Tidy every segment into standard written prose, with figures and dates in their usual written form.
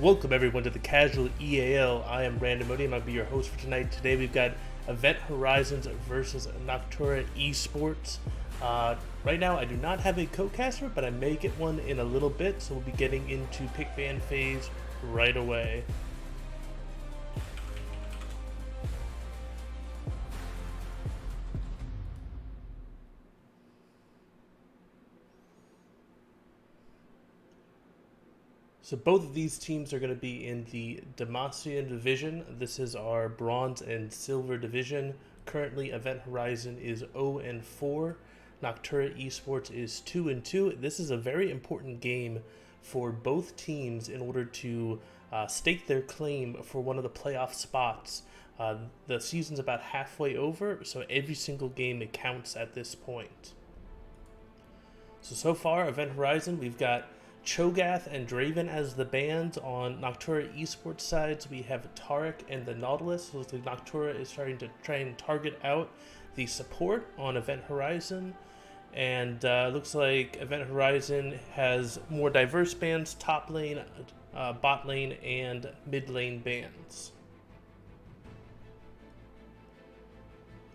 Welcome everyone to the Casual EAL. I am Brandon Moody and I'll be your host for tonight. Today we've got Event Horizons versus Noctura Esports. Right now I do not have a co-caster, but I may get one in a little bit, so we'll be getting into pick ban phase right away. So both of these teams are going to be in the Demacian division. This is our bronze and silver division. Currently, Event Horizon is 0-4. Noctura Esports is 2-2. This is a very important game for both teams in order to stake their claim for one of the playoff spots. The season's about halfway over, so every single game counts at this point. So far, Event Horizon, we've got Cho'Gath and Draven as the bans. On Noctura Esports sides, we have Taric and the Nautilus. So the Noctura is starting to try and target out the support on Event Horizon. And looks like Event Horizon has more diverse bans, top lane, bot lane, and mid lane bans.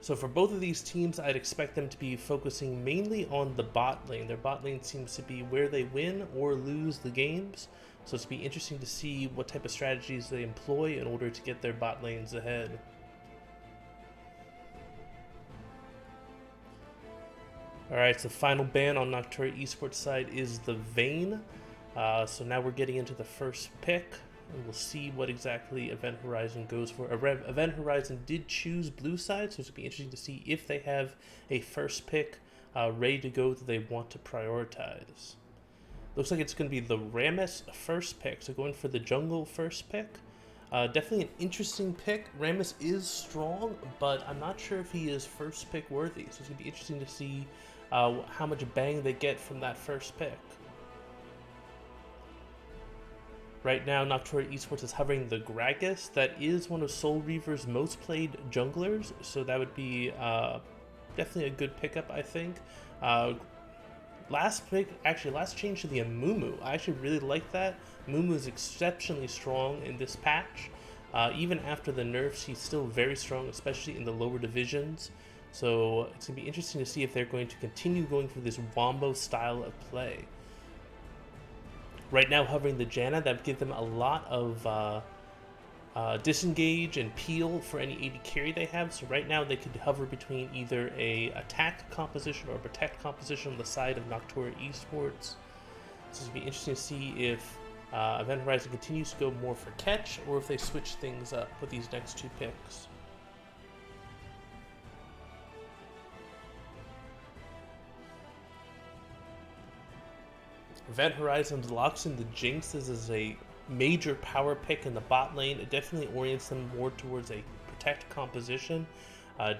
So for both of these teams, I'd expect them to be focusing mainly on the bot lane. Their bot lane seems to be where they win or lose the games. So it's going to be interesting to see what type of strategies they employ in order to get their bot lanes ahead. Alright, so final ban on Noctura Esports side is the Vayne. So now we're getting into the first pick. And we'll see what exactly Event Horizon goes for. Event Horizon did choose blue side, so it's going to be interesting to see if they have a first pick ready to go that they want to prioritize. Looks like it's going to be the Rammus first pick, so going for the jungle first pick. Definitely an interesting pick. Rammus is strong, but I'm not sure if he is first pick worthy, so it's going to be interesting to see how much bang they get from that first pick. Right now, Noctura Esports is hovering the Gragas. That is one of Soul Reaver's most played junglers, so that would be definitely a good pickup, I think. Last change to the Amumu. I actually really like that. Amumu is exceptionally strong in this patch. Even after the nerfs, he's still very strong, especially in the lower divisions. So it's going to be interesting to see if they're going to continue going for this Wombo style of play. Right now, hovering the Janna, that would give them a lot of disengage and peel for any AD carry they have. So right now, they could hover between either a attack composition or a protect composition on the side of Noctura Esports. So it's going to be interesting to see if Event Horizon continues to go more for catch or if they switch things up with these next two picks. Event Horizon locks in the Jinx as a major power pick in the bot lane. It definitely orients them more towards a protect composition.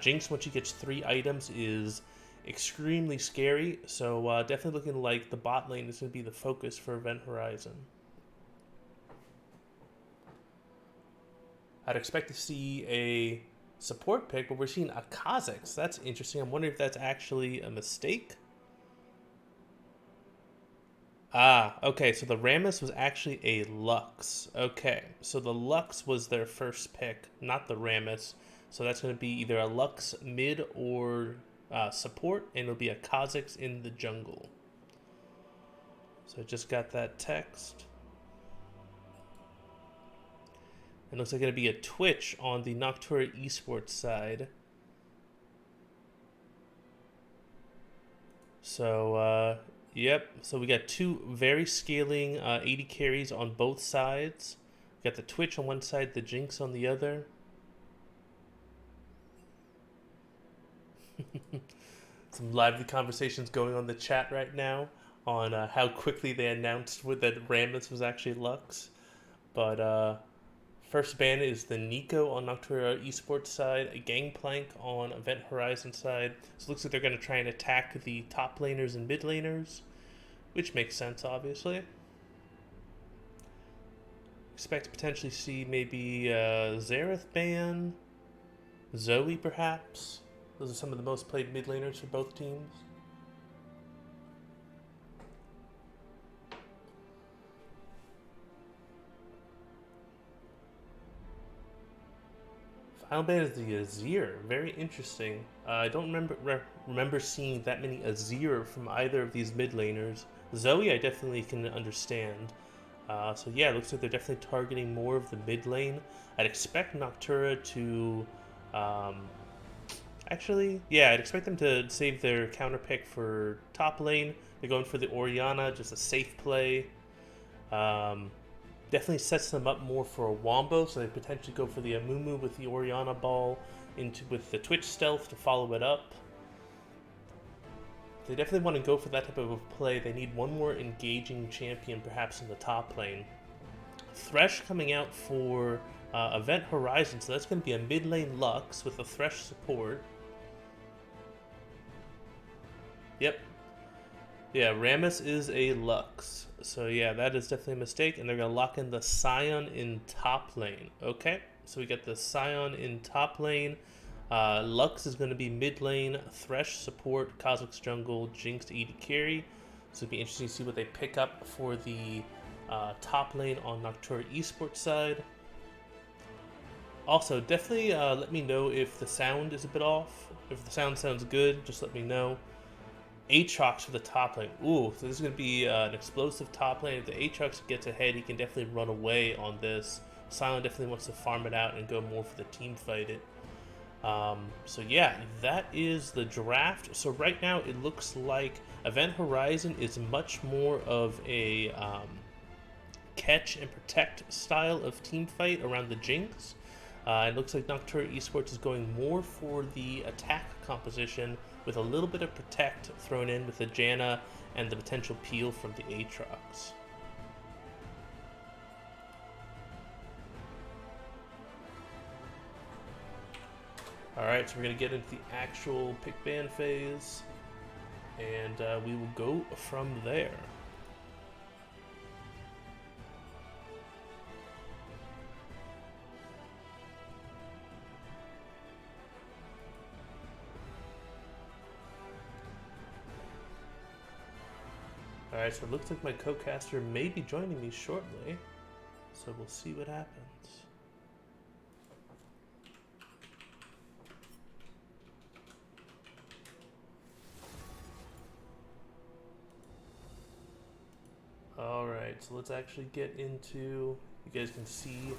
Jinx, once she gets 3 items, is extremely scary. So definitely looking like the bot lane is going to be the focus for Event Horizon. I'd expect to see a support pick, but we're seeing a Kha'Zix. That's interesting. I'm wondering if that's actually a mistake. Okay, so the Rammus was actually a Lux. Okay, so the Lux was their first pick, not the Rammus. So that's going to be either a Lux mid or support, and it'll be a Kha'Zix in the jungle. So I just got that text. It looks like it's going to be a Twitch on the Noctura Esports side. So, yep, so we got 2 very scaling 80 carries on both sides. We got the Twitch on one side, the Jinx on the other. Some lively conversations going on in the chat right now on how quickly they announced that Rammus was actually Lux. But first ban is the Nico on Noctura Esports side, a Gangplank on Event Horizon side. So it looks like they're going to try and attack the top laners and mid laners, which makes sense, obviously. Expect to potentially see maybe Xerath ban, Zoe perhaps. Those are some of the most played mid laners for both teams. Final ban is the Azir. Very interesting. I don't remember seeing that many Azir from either of these mid laners. Zoe, I definitely can understand. So yeah, it looks like they're definitely targeting more of the mid lane. I'd expect Noctura to, actually, yeah, I'd expect them to save their counter pick for top lane. They're going for the Orianna, just a safe play. Um, Definitely sets them up more for a wombo, so they potentially go for the Amumu with the Orianna ball with the Twitch stealth to follow it up. They definitely want to go for that type of a play. They need one more engaging champion, perhaps in the top lane. Thresh coming out for Event Horizon, so that's going to be a mid lane Lux with a Thresh support. Yep. Yeah, Rammus is a Lux. So yeah, that is definitely a mistake, and they're going to lock in the Scion in top lane. Okay, so we got the Scion in top lane. Lux is going to be mid lane, Thresh support, Kha'Zix jungle, Jinx to AD carry. So it'll be interesting to see what they pick up for the top lane on Noctura Esports side. Also, definitely let me know if the sound is a bit off. If the sound sounds good, just let me know. Aatrox for the top lane. Ooh, so this is going to be an explosive top lane. If the Aatrox gets ahead, he can definitely run away on this. Silent definitely wants to farm it out and go more for the team fight it. So yeah, that is the draft. So right now it looks like Event Horizon is much more of a catch and protect style of team fight around the Jinx. It looks like Noctura Esports is going more for the attack composition with a little bit of protect thrown in with the Janna and the potential peel from the Aatrox. Alright, so we're going to get into the actual pick ban phase, and we will go from there. Alright, so it looks like my co-caster may be joining me shortly, so we'll see what happens. Alright, so let's actually get into, you guys can see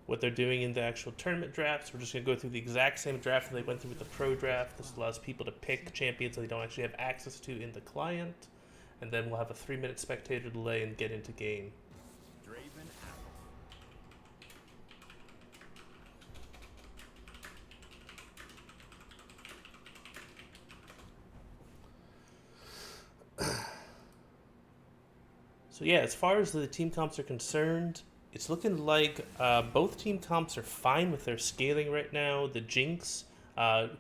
what they're doing in the actual tournament drafts. We're just going to go through the exact same draft that they went through with the pro draft. This allows people to pick champions that they don't actually have access to in the client. And then we'll have a 3-minute spectator delay and get into game. So yeah, as far as the team comps are concerned, it's looking like both team comps are fine with their scaling right now. The Jinx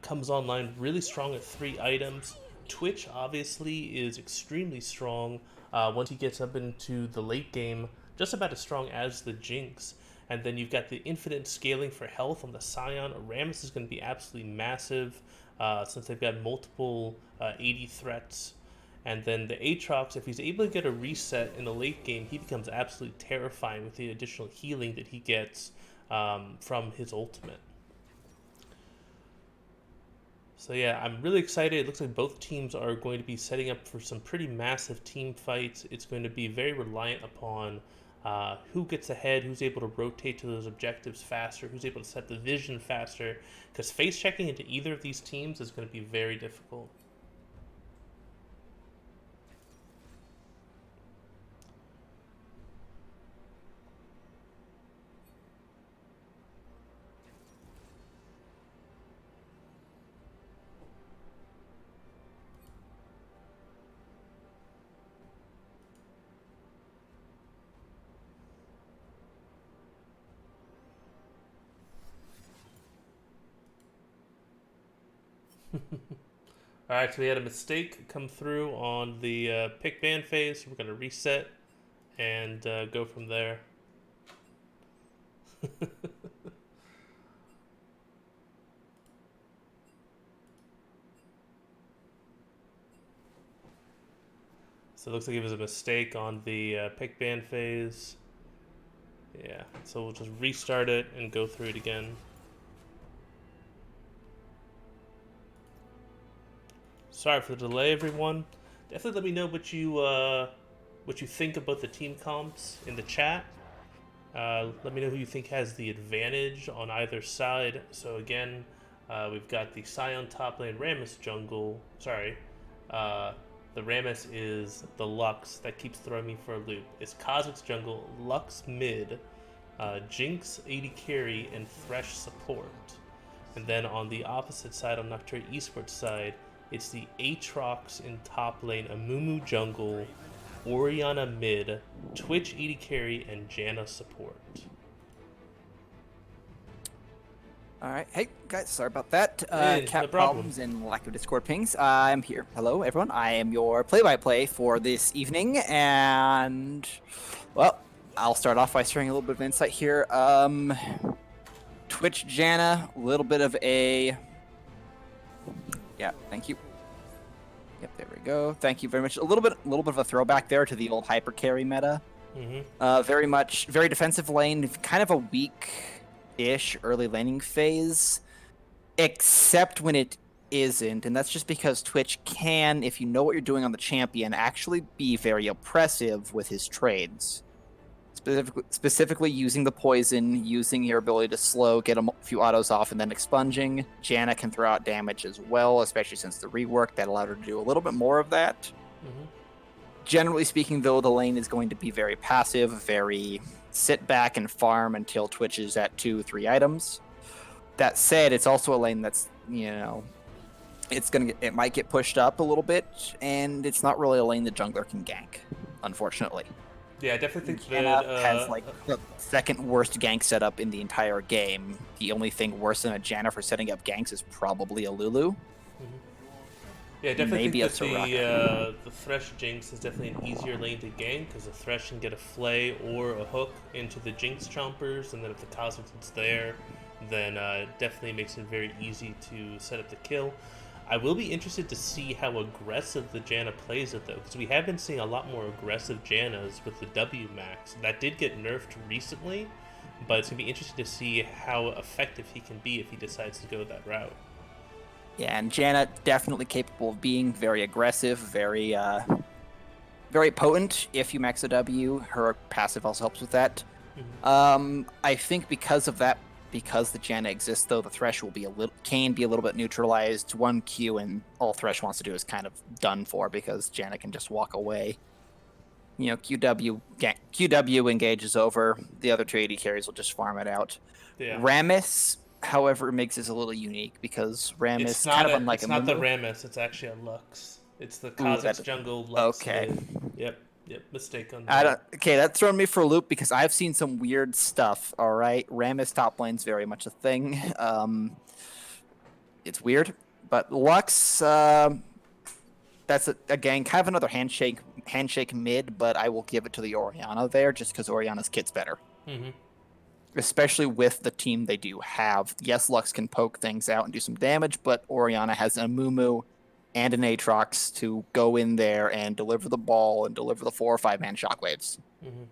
comes online really strong at 3 items. Twitch obviously is extremely strong once he gets up into the late game, just about as strong as the Jinx. And then you've got the infinite scaling for health on the Scion. Rammus is going to be absolutely massive since they've got multiple 80 threats. And then the Aatrox, if he's able to get a reset in the late game, he becomes absolutely terrifying with the additional healing that he gets from his ultimate. So yeah, I'm really excited. It looks like both teams are going to be setting up for some pretty massive team fights. It's going to be very reliant upon who gets ahead, who's able to rotate to those objectives faster, who's able to set the vision faster, because face checking into either of these teams is going to be very difficult. Alright, so we had a mistake come through on the pick ban phase. So we're going to reset and go from there. So it looks like it was a mistake on the pick ban phase. Yeah, so we'll just restart it and go through it again. Sorry for the delay, everyone. Definitely let me know what you think about the team comps in the chat. Let me know who you think has the advantage on either side. So again, we've got the Scion top lane, Rammus jungle. Sorry, the Rammus is the Lux that keeps throwing me for a loop. It's Kha'Zix jungle, Lux mid, Jinx AD carry, and Thresh support. And then on the opposite side, on Noctura Esports side, it's the Aatrox in top lane, Amumu jungle, Orianna mid, Twitch AD carry, and Janna support. All right. Hey, guys, sorry about that. Hey, Cat no problem. problems and lack of Discord pings. I'm here. Hello, everyone. I am your play-by-play for this evening, and, well, I'll start off by sharing a little bit of insight here. Twitch Janna, a little bit of a... Yeah, thank you. Yep, there we go. Thank you very much. A little bit of a throwback there to the old hyper carry meta. Mm-hmm. Very defensive lane, kind of a weak-ish early laning phase, except when it isn't, and that's just because Twitch can, if you know what you're doing on the champion, actually be very oppressive with his trades. Specifically using the poison, using your ability to slow, get a few autos off, and then expunging. Janna can throw out damage as well, especially since the rework that allowed her to do a little bit more of that. Mm-hmm. Generally speaking, though, the lane is going to be very passive, very sit back and farm until Twitch is at 2-3 items. That said, it's also a lane that's, it might get pushed up a little bit, and it's not really a lane the jungler can gank, unfortunately. Yeah, I definitely think Janna that has like the second worst gank setup in the entire game. The only thing worse than a Janna for setting up ganks is probably a Lulu. Mm-hmm. Yeah, I definitely Maybe think that the Thresh Jinx is definitely an easier lane to gank because the Thresh can get a flay or a hook into the Jinx chompers, and then if the Kha'Zix is there, then it definitely makes it very easy to set up the kill. I will be interested to see how aggressive the Janna plays it, though, because we have been seeing a lot more aggressive Jannas with the W max. That did get nerfed recently, but it's going to be interesting to see how effective he can be if he decides to go that route. Yeah, and Janna definitely capable of being very aggressive, very potent if you max a W. Her passive also helps with that. Mm-hmm. I think because of that, because the Janna exists, though, the Thresh can be a little bit neutralized. 1Q, and all Thresh wants to do is kind of done for because Janna can just walk away. QW engages over. The other 2 AD carries will just farm it out. Yeah. Rammus, however, makes this a little unique because Rammus It's kind of unlike it's not the Rammus, it's actually a Lux. It's the Kha'Zix jungle Lux. Okay. Yep, mistake on that. Okay, that's thrown me for a loop because I've seen some weird stuff, all right? Rammus top lane's very much a thing. It's weird, but Lux, that's, again, kind of another handshake mid, but I will give it to the Orianna there just because Orianna's kit's better. Mm-hmm. Especially with the team they do have. Yes, Lux can poke things out and do some damage, but Orianna has a Amumu and an Aatrox to go in there and deliver the ball and deliver the 4 or 5 man shockwaves. Mm-hmm.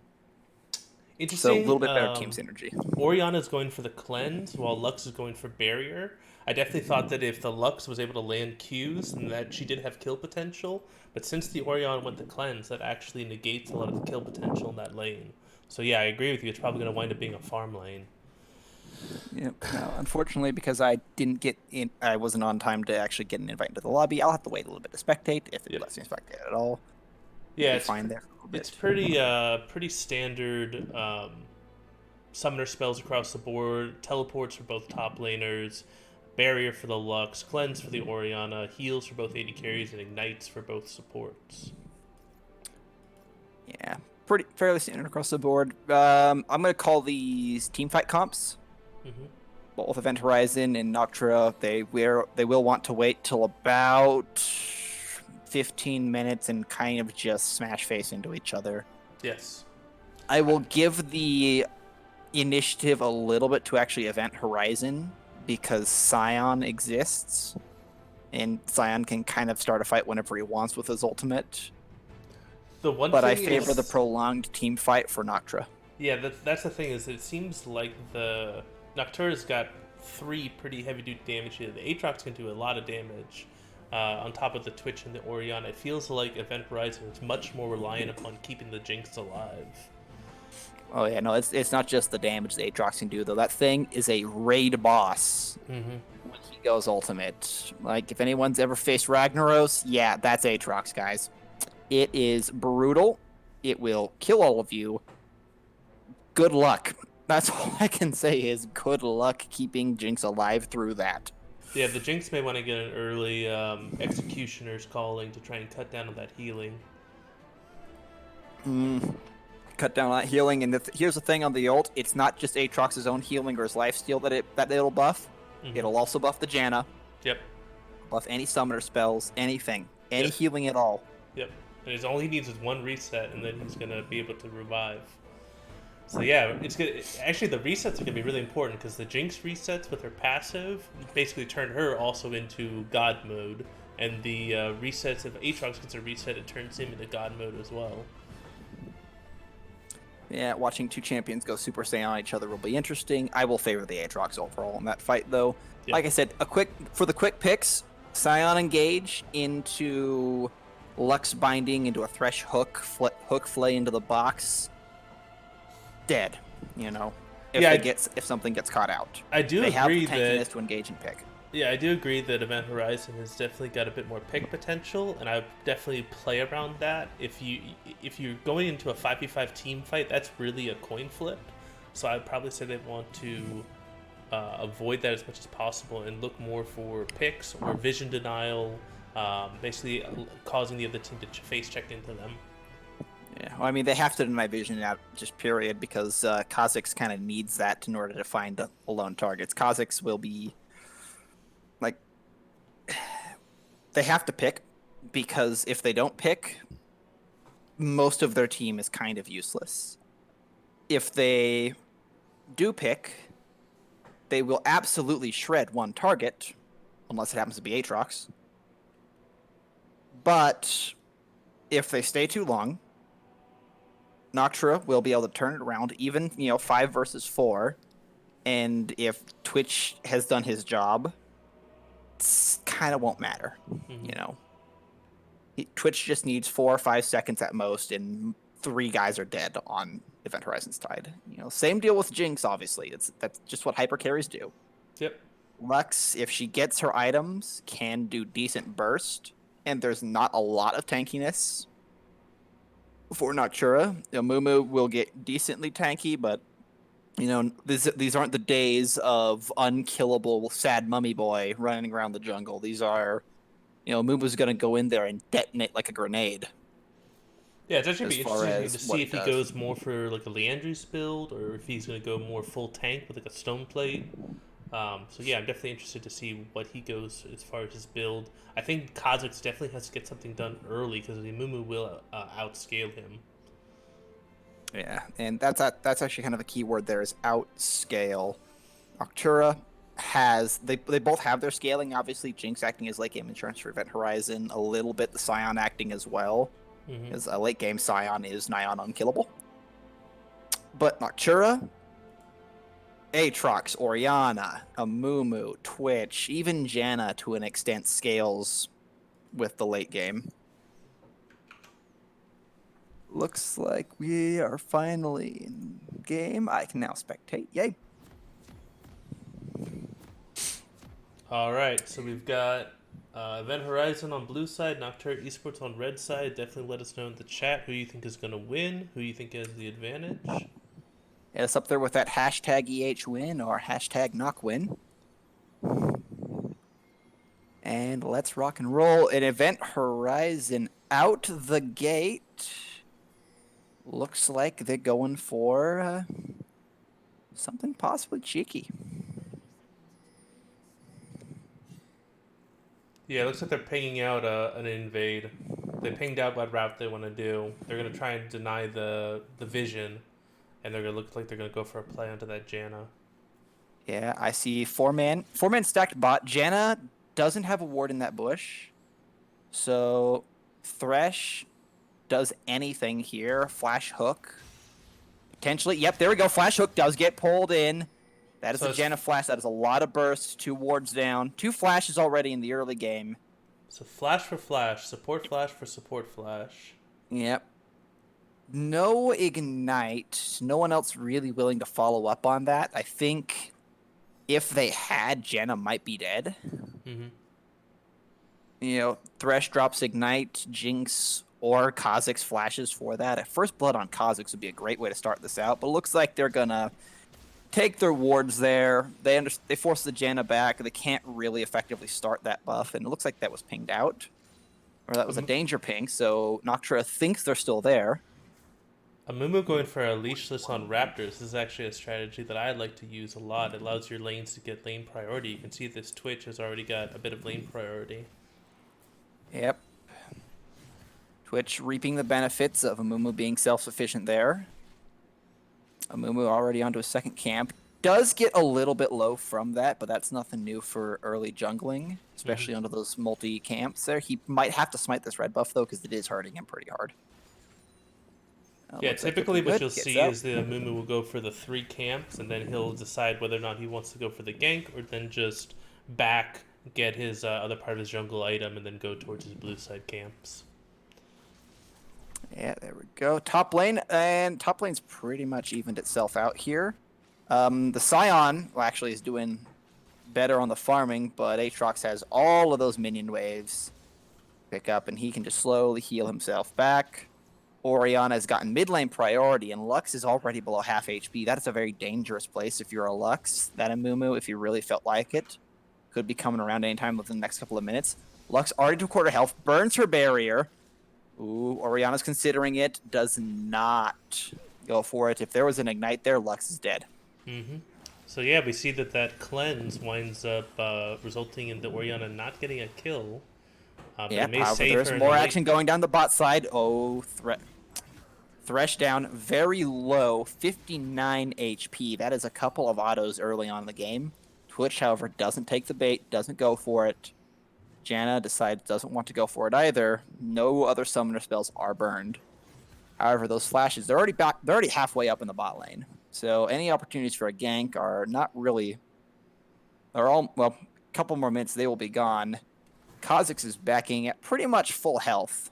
Interesting. So a little bit better team synergy. Orianna is going for the cleanse while Lux is going for barrier. I definitely thought that if the Lux was able to land Qs, and that she did have kill potential, but since the Orianna went to cleanse, that actually negates a lot of the kill potential in that lane. So yeah, I agree with you. It's probably going to wind up being a farm lane. Yep. No, unfortunately, because I wasn't on time to actually get an invite into the lobby. I'll have to wait a little bit to spectate if it lets me spectate at all. Yeah, it's fine there. It's pretty standard summoner spells across the board. Teleports for both top laners, barrier for the Lux, cleanse for the Orianna, heals for both AD carries, and ignites for both supports. Yeah, fairly standard across the board. I'm going to call these teamfight comps. Mm-hmm. Both Event Horizon and Noctura, they will want to wait till about 15 minutes and kind of just smash face into each other. Yes. I will give the initiative a little bit to actually Event Horizon because Scion exists, and Scion can kind of start a fight whenever he wants with his ultimate. But I favor the prolonged team fight for Noctura. Yeah, that's the thing is it seems like the Noctura's got 3 pretty heavy duty damage here. The Aatrox can do a lot of damage. On top of the Twitch and the Orion, it feels like Event Horizon is much more reliant upon keeping the Jinx alive. Oh yeah, no, it's not just the damage the Aatrox can do though. That thing is a raid boss Mm-hmm. when he goes ultimate. Like if anyone's ever faced Ragnaros, yeah, that's Aatrox, guys. It is brutal. It will kill all of you. Good luck. That's all I can say is good luck keeping Jinx alive through that. Yeah, the Jinx may want to get an early Executioner's Calling to try and cut down on that healing. Cut down on that healing, and here's the thing on the ult: it's not just Aatrox's own healing or his lifesteal that it'll buff. Mm-hmm. It'll also buff the Janna, Yep. buff any summoner spells, anything, any Yep. healing at all. Yep. And all he needs is 1 reset, and then he's gonna be able to revive. So yeah, it's good. Actually, the resets are gonna be really important because the Jinx resets with her passive basically turn her also into God mode, and the resets if Aatrox gets a reset, it turns him into God mode as well. Yeah, watching 2 champions go Super Saiyan on each other will be interesting. I will favor the Aatrox overall in that fight, though. Yep. Like I said, for the quick picks, Scion Engage into Lux Binding into a Thresh Hook, Hook Flay into the box. Dead, you know. If something gets caught out, I do they agree have the tankiness that to engage and pick. Yeah, I do agree that Event Horizon has definitely got a bit more pick potential, and I definitely play around that. If you're going into a 5v5 team fight, that's really a coin flip. So I'd probably say they want to avoid that as much as possible and look more for picks or vision denial, basically causing the other team to face check into them. Yeah, well, I mean, they have to deny vision out just period because Kha'Zix kind of needs that in order to find alone targets. Kha'Zix will be like they have to pick because if they don't pick, most of their team is kind of useless. If they do pick, they will absolutely shred one target, unless it happens to be Aatrox. But if they stay too long, Noctura will be able to turn it around, even 5 versus 4. And if Twitch has done his job, it kind of won't matter. Mm-hmm. Twitch just needs 4 or 5 seconds at most, and 3 guys are dead on Event Horizon's tide. Same deal with Jinx. Obviously, that's just what hyper carries do. Yep. Lux, if she gets her items, can do decent burst, and there's not a lot of tankiness for Noctura. Mumu will get decently tanky, but these aren't the days of unkillable sad mummy boy running around the jungle. These are, Mumu's gonna go in there and detonate like a grenade. Yeah, it's actually be interesting to see if he does. goes more for like a Leandry's build or if he's going to go more full tank with like a stone plate. So yeah, I'm definitely interested to see what he goes as far as his build. I think Kha'Zix definitely has to get something done early because the Mumu will outscale him. Yeah, and that's actually kind of a key word there is outscale. Noctura they both have their scaling. Obviously, Jinx acting as late game insurance for Event Horizon, a little bit the Scion acting as well. As a late game Scion is nigh on unkillable. But Noctura, Aatrox, Orianna, Amumu, Twitch, even Janna to an extent scales with the late game. Looks like we are finally in game. I can now spectate. Yay. All right, so we've got Event Horizon on blue side, Noctura Esports on red side. Definitely let us know in the chat who you think is going to win, who you think has the advantage. Yeah, it's up there with that hashtag EHWin or hashtag NocWin. And let's rock and roll. An Event Horizon out the gate. Looks like they're going for something possibly cheeky. Yeah, it looks like they're pinging out an invade. They pinged out what route they want to do. They're going to try and deny the vision, and they're going to look like they're going to go for a play onto that Janna. Yeah, I see 4-man stacked bot. Janna doesn't have a ward in that bush, so Thresh does anything here. Flash hook, Potentially. Yep, there we go. Flash hook does get pulled in. That is So a Janna flash. That is a lot of bursts. 2 wards down. 2 flashes already in the early game. So flash for flash, support flash for support flash. Yep. No ignite. No one else really willing to follow up on that. I think if they had, Janna might be dead. Mm-hmm. Thresh drops ignite, Jinx, or Kha'Zix flashes for that. At first blood on Kha'Zix would be a great way to start this out, but it looks like they're gonna take their wards there. They force the Janna back. They can't really effectively start that buff, and it looks like that was pinged out. Or that was a danger ping, so Noctura thinks they're still there. Amumu going for a leashless on Raptors. This is actually a strategy that I like to use a lot. It allows your lanes to get lane priority. You can see this Twitch has already got a bit of lane priority. Yep. Twitch reaping the benefits of Amumu being self-sufficient there. Amumu already onto a second camp. Does get a little bit low from that, but that's nothing new for early jungling, especially onto those multi-camps there. He might have to smite this red buff, though, because it is hurting him pretty hard. Yeah, typically what you'll see is the Amumu will go for the 3 camps, and then he'll decide whether or not he wants to go for the gank, or then just back, get his other part of his jungle item, and then go towards his blue side camps. Yeah, there we go. Top lane, and top lane's pretty much evened itself out here. The Scion actually is doing better on the farming, but Aatrox has all of those minion waves pick up, and he can just slowly heal himself back. Orianna has gotten mid lane priority, and Lux is already below half HP. That is a very dangerous place if you're a Lux. That Amumu, if you really felt like it, could be coming around anytime within the next couple of minutes. Lux already to quarter health, burns her barrier. Ooh, Orianna's considering it, does not go for it. If there was an ignite there, Lux is dead. Mm-hmm. So yeah, we see that cleanse winds up resulting in the Orianna not getting a kill. Yeah, however, there's more action going down the bot side. Oh, Thresh down very low, 59 HP. That is a couple of autos early on in the game. Twitch, however, doesn't take the bait, doesn't go for it. Janna decides doesn't want to go for it either. No other summoner spells are burned. However, those flashes, they're already halfway up in the bot lane. So any opportunities for a gank are not really... Well, a couple more minutes, they will be gone. Kha'Zix is backing at pretty much full health.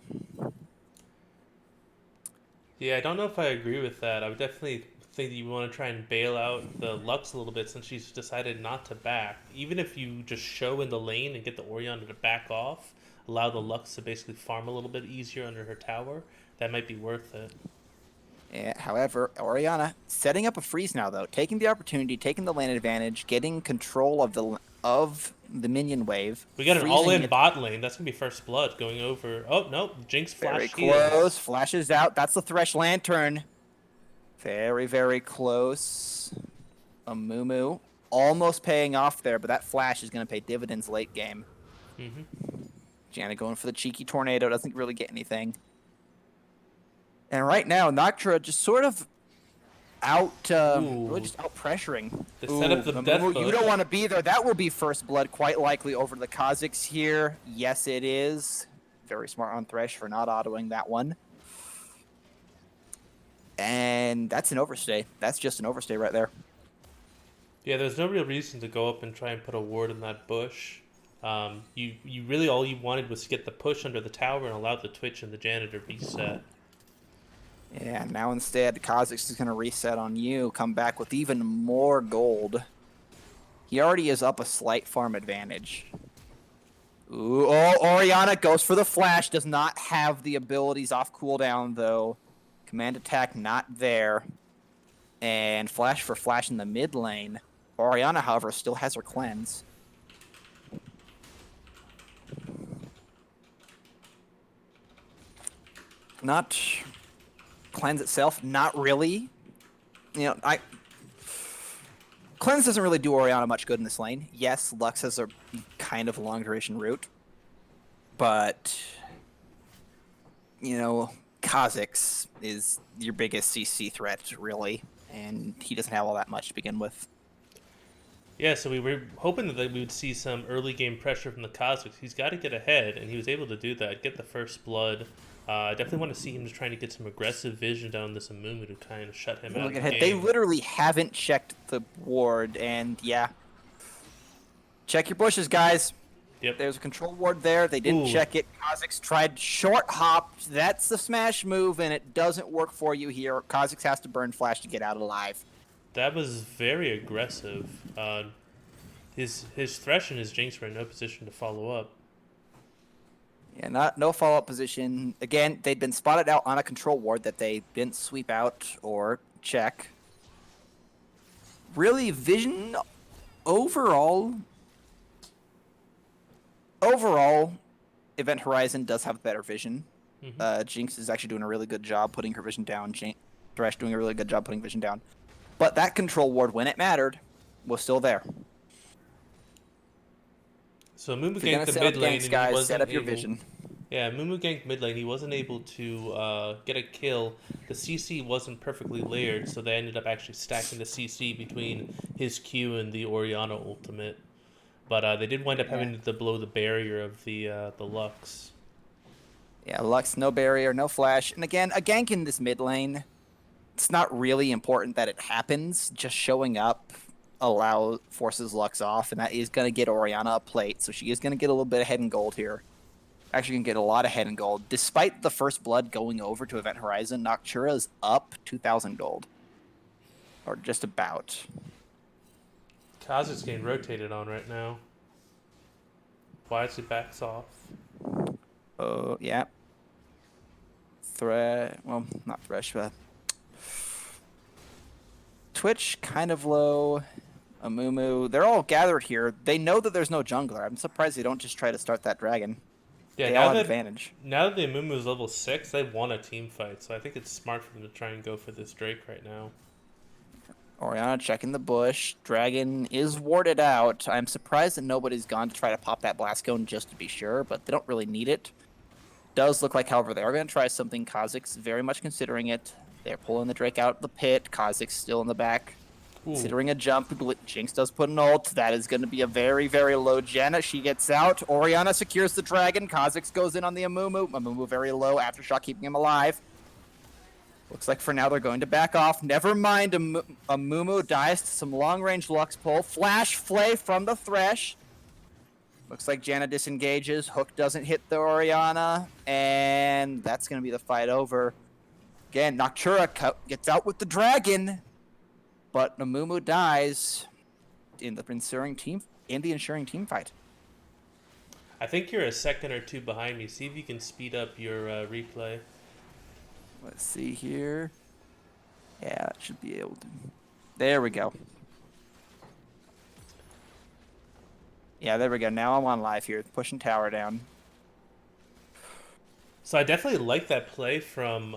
Yeah, I don't know if I agree with that. I would definitely think that you want to try and bail out the Lux a little bit since she's decided not to back. Even if you just show in the lane and get the Orianna to back off, allow the Lux to basically farm a little bit easier under her tower, that might be worth it. Yeah, however, Orianna setting up a freeze now, though. Taking the opportunity, taking the lane advantage, getting control of the minion wave. We got an all-in bot lane. That's going to be first blood going over. Oh, no. Jinx flash Very close. Flashes out. That's the Thresh Lantern. Very, very close. Amumu almost paying off there, but that flash is going to pay dividends late game. Mm-hmm. Janna going for the cheeky tornado. Doesn't really get anything. And right now, Noctura just sort of really just out pressuring. Set up the death push. You don't want to be there. That will be first blood, quite likely over the Kha'Zix here. Yes, it is. Very smart on Thresh for not autoing that one. And that's an overstay. That's just an overstay right there. Yeah, there's no real reason to go up and try and put a ward in that bush. You really all you wanted was to get the push under the tower and allow the Twitch and the Janna to reset. Yeah, now instead, Kha'Zix is going to reset on you, come back with even more gold. He already is up a slight farm advantage. Ooh, oh, Orianna goes for the flash, does not have the abilities off cooldown, though. Command attack not there. And flash for flash in the mid lane. Orianna, however, still has her cleanse. Not... Cleanse itself, not really. Cleanse doesn't really do Orianna much good in this lane. Yes, Lux has a kind of long duration route, but Kha'Zix is your biggest CC threat, really, and he doesn't have all that much to begin with. Yeah, so we were hoping that we would see some early game pressure from the Kha'Zix. He's got to get ahead, and he was able to do that. Get the first blood I definitely want to see him just trying to get some aggressive vision down this Amumu to kind of shut him out of Look the ahead. They game. literally haven't checked the ward, and yeah, check your bushes, guys. Yep. There's a control ward there. They didn't Ooh, check it. Kha'Zix tried short hop. That's the smash move, and it doesn't work for you here. Kha'Zix has to burn flash to get out alive. that was very aggressive. His Thresh and his Jinx were in no position to follow up. Yeah, no follow-up position. Again, they'd been spotted out on a control ward that they didn't sweep out or check. Really, vision overall, Event Horizon does have better vision. Jinx is actually doing a really good job putting her vision down. Thresh doing a really good job putting vision down. But that control ward, when it mattered, was still there. So Mumu If you're ganked gonna the set mid up lane, ganks, and he guys, wasn't set up your able. vision. Yeah, Mumu ganked mid lane. He wasn't able to get a kill. The CC wasn't perfectly layered, so they ended up actually stacking the CC between his Q and the Orianna ultimate. But they did wind up having to blow the barrier of the Lux. Yeah, Lux, no barrier, no flash. And again, a gank in this mid lane, it's not really important that it happens. Just showing up forces Lux off, and that is going to get Orianna a plate. So she is going to get a little bit of head and gold here. Actually, going to get a lot of head and gold. Despite the first blood going over to Event Horizon, Noctura is up 2,000 gold. Or just about. Kha'Zix getting rotated on right now. Wisely backs off. Oh, yeah. Well, not Thresh, but Twitch kind of low. Amumu, they're all gathered here. They know that there's no jungler. I'm surprised they don't just try to start that dragon. Yeah, They all have advantage. now that the Amumu is level 6, they won a team fight, so I think it's smart for them to try and go for this Drake right now. Orianna checking the bush. Dragon is warded out. I'm surprised that nobody's gone to try to pop that blast cone just to be sure, but they don't really need it. Does look like, however, they are going to try something. Kha'Zix very much considering it. They're pulling the Drake out of the pit. Kha'Zix still in the back. Ooh. Considering a jump, Jinx does put an ult. That is going to be a very, very low gen. She gets out. Orianna secures the dragon. Kha'Zix goes in on the Amumu. Amumu very low. Aftershock keeping him alive. Looks like for now they're going to back off. Never mind. Amumu dies to some long-range Lux pull. Flash Flay from the Thresh. Looks like Janna disengages. Hook doesn't hit the Orianna. And that's going to be the fight over. Again, Noctura gets out with the dragon. But Amumu dies in the ensuing team fight. I think you're a second or two behind me. See if you can speed up your replay. Let's see here. Yeah, it should be able to. There we go. Yeah, there we go. Now I'm on live here, pushing tower down. So I definitely like that play from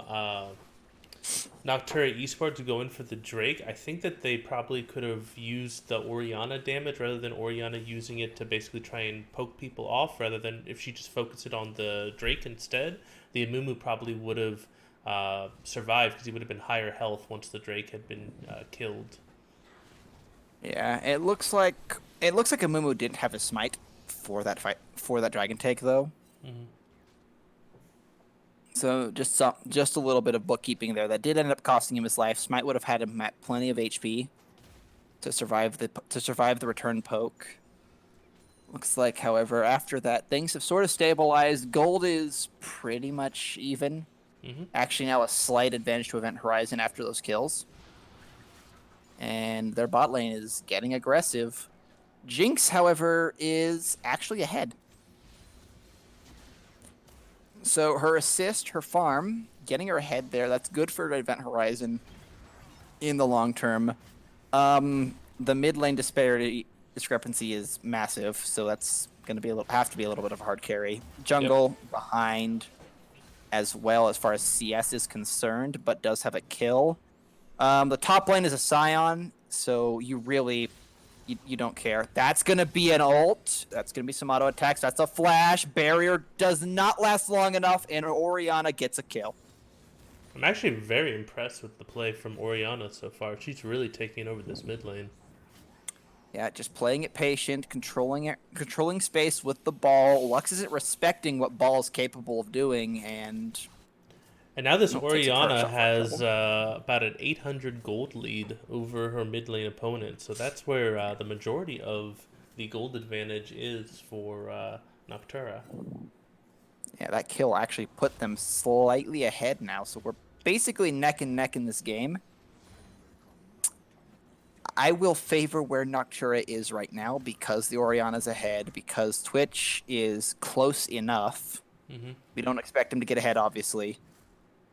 Noctura Esports to go in for the Drake. I think that they probably could have used the Orianna damage rather than Orianna using it to basically try and poke people off, rather than if she just focused it on the Drake instead. The Amumu probably would have survived because he would have been higher health once the Drake had been killed. Yeah, it looks like Amumu didn't have a smite for that fight, for that dragon take though. Mm-hmm. So just a little bit of bookkeeping there that did end up costing him his life. Smite would have had him at plenty of HP to survive the return poke. Looks like, however, after that things have sort of stabilized. Gold is pretty much even. Mm-hmm. Actually, now a slight advantage to Event Horizon after those kills. And their bot lane is getting aggressive. Jinx, however, is actually ahead. So her assist, her farm, getting her ahead there. That's good for Event Horizon in the long term. The mid lane discrepancy is massive, so that's going to have to be a little bit of a hard carry. Jungle behind as well as far as CS is concerned, but does have a kill. The top lane is a Scion, so you really you don't care. That's going to be an ult. That's going to be some auto attacks. That's a flash. Barrier does not last long enough, and Orianna gets a kill. I'm actually very impressed with the play from Orianna so far. She's really taking over this mid lane. Yeah, just playing it patient, controlling space with the ball. Lux isn't respecting what ball is capable of doing, and And now this Nope, takes a turret Orianna shot for a has double. about an 800 gold lead over her mid lane opponent. So that's where the majority of the gold advantage is for Noctura. Yeah, that kill actually put them slightly ahead now, so we're basically neck and neck in this game. I will favor where Noctura is right now because the Oriana's ahead, because Twitch is close enough. Hmm. We don't expect him to get ahead, obviously.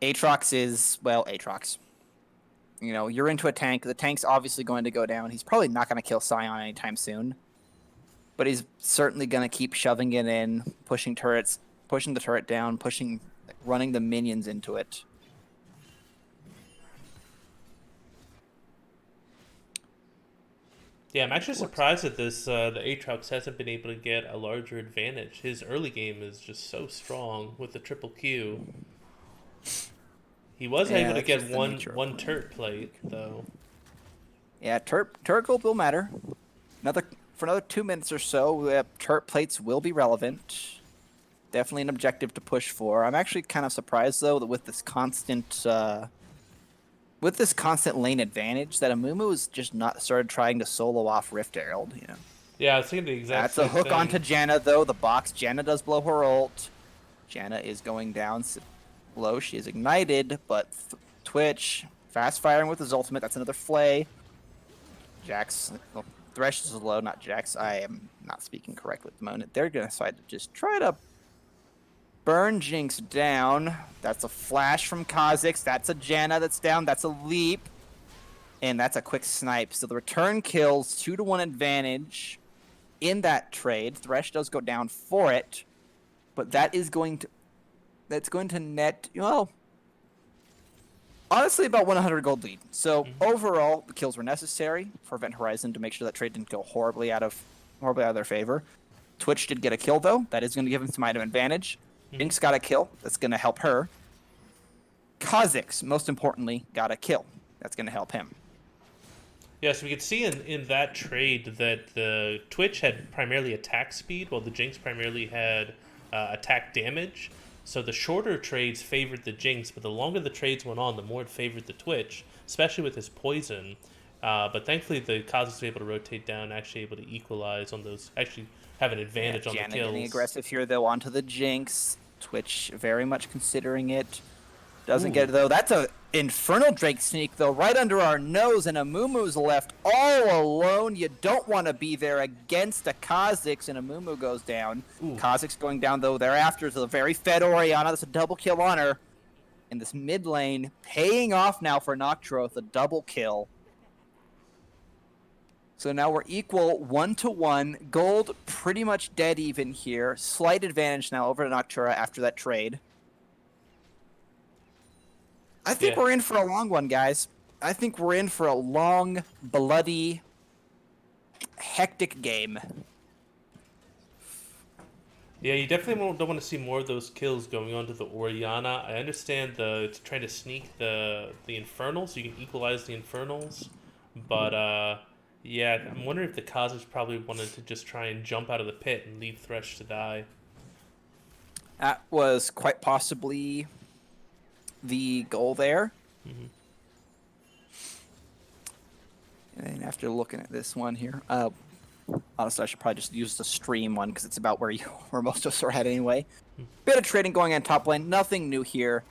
Aatrox is, well, Aatrox. You know, you're into a tank. The tank's obviously going to go down. He's probably not going to kill Sion anytime soon. But he's certainly going to keep shoving it in, pushing turrets, pushing the turret down, running the minions into it. Yeah, I'm actually surprised that the Aatrox hasn't been able to get a larger advantage. His early game is just so strong with the triple Q. He was Yeah, able to that's get just the one nature of one playing. turret plate though. Yeah, turret gold will matter. For another 2 minutes or so, turret plates will be relevant. Definitely an objective to push for. I'm actually kind of surprised though that with this constant lane advantage, that Amumu has just not started trying to solo off Rift Herald. You know, Yeah, I was thinking the exact that's a same hook onto thing. Janna though. The box Janna does blow her ult. Janna is going down low. She is ignited, but Twitch fast firing with his ultimate. That's another flay. Jax, well, Thresh is low, not Jax. I am not speaking correctly at the moment. They're going to decide to just try to burn Jinx down. That's a flash from Kha'Zix. That's a Janna that's down. That's a leap. And that's a quick snipe. So the return kills, 2-1 advantage in that trade. Thresh does go down for it, but that's going to net, well, honestly, about 100 gold lead. So Hmm. overall, the kills were necessary for Event Horizon to make sure that trade didn't go horribly out of their favor. Twitch did get a kill though. That is going to give him some item advantage. Hmm. Jinx got a kill. That's going to help her. Kha'Zix, most importantly, got a kill. That's going to help him. Yeah, so we could see in that trade that the Twitch had primarily attack speed, while the Jinx primarily had attack damage. So the shorter trades favored the Jinx, but the longer the trades went on, the more it favored the Twitch, especially with his poison. But thankfully, the Kha'Zix was able to rotate down, actually able to equalize on those, actually have an Yeah, advantage on the Janna getting kills. aggressive here though onto the Jinx. Twitch very much considering it. Doesn't get Ooh. it though. That's a Infernal Drake sneak though, right under our nose, and Amumu's left all alone. You don't want to be there against a Kha'Zix, and Amumu goes down. Ooh. Kha'Zix going down though. Thereafter is a very fed Orianna. That's a double kill on her. In this mid lane, paying off now for Noctura with a double kill. So now we're equal 1-1. Gold pretty much dead even here. Slight advantage now over to Noctura after that trade. I think Yeah. we're in for a long one, guys. I think we're in for a long, bloody, hectic game. Yeah, you definitely don't want to see more of those kills going on to the Orianna. I understand it's trying to sneak the Infernals, so you can equalize the Infernals. But yeah, I'm wondering if the Kha'Zix probably wanted to just try and jump out of the pit and leave Thresh to die. That was quite possibly the goal there. Hmm. And after looking at this one here, honestly, I should probably just use the stream one because it's about where most of us are at anyway. Bit of trading going on top lane. Nothing new here.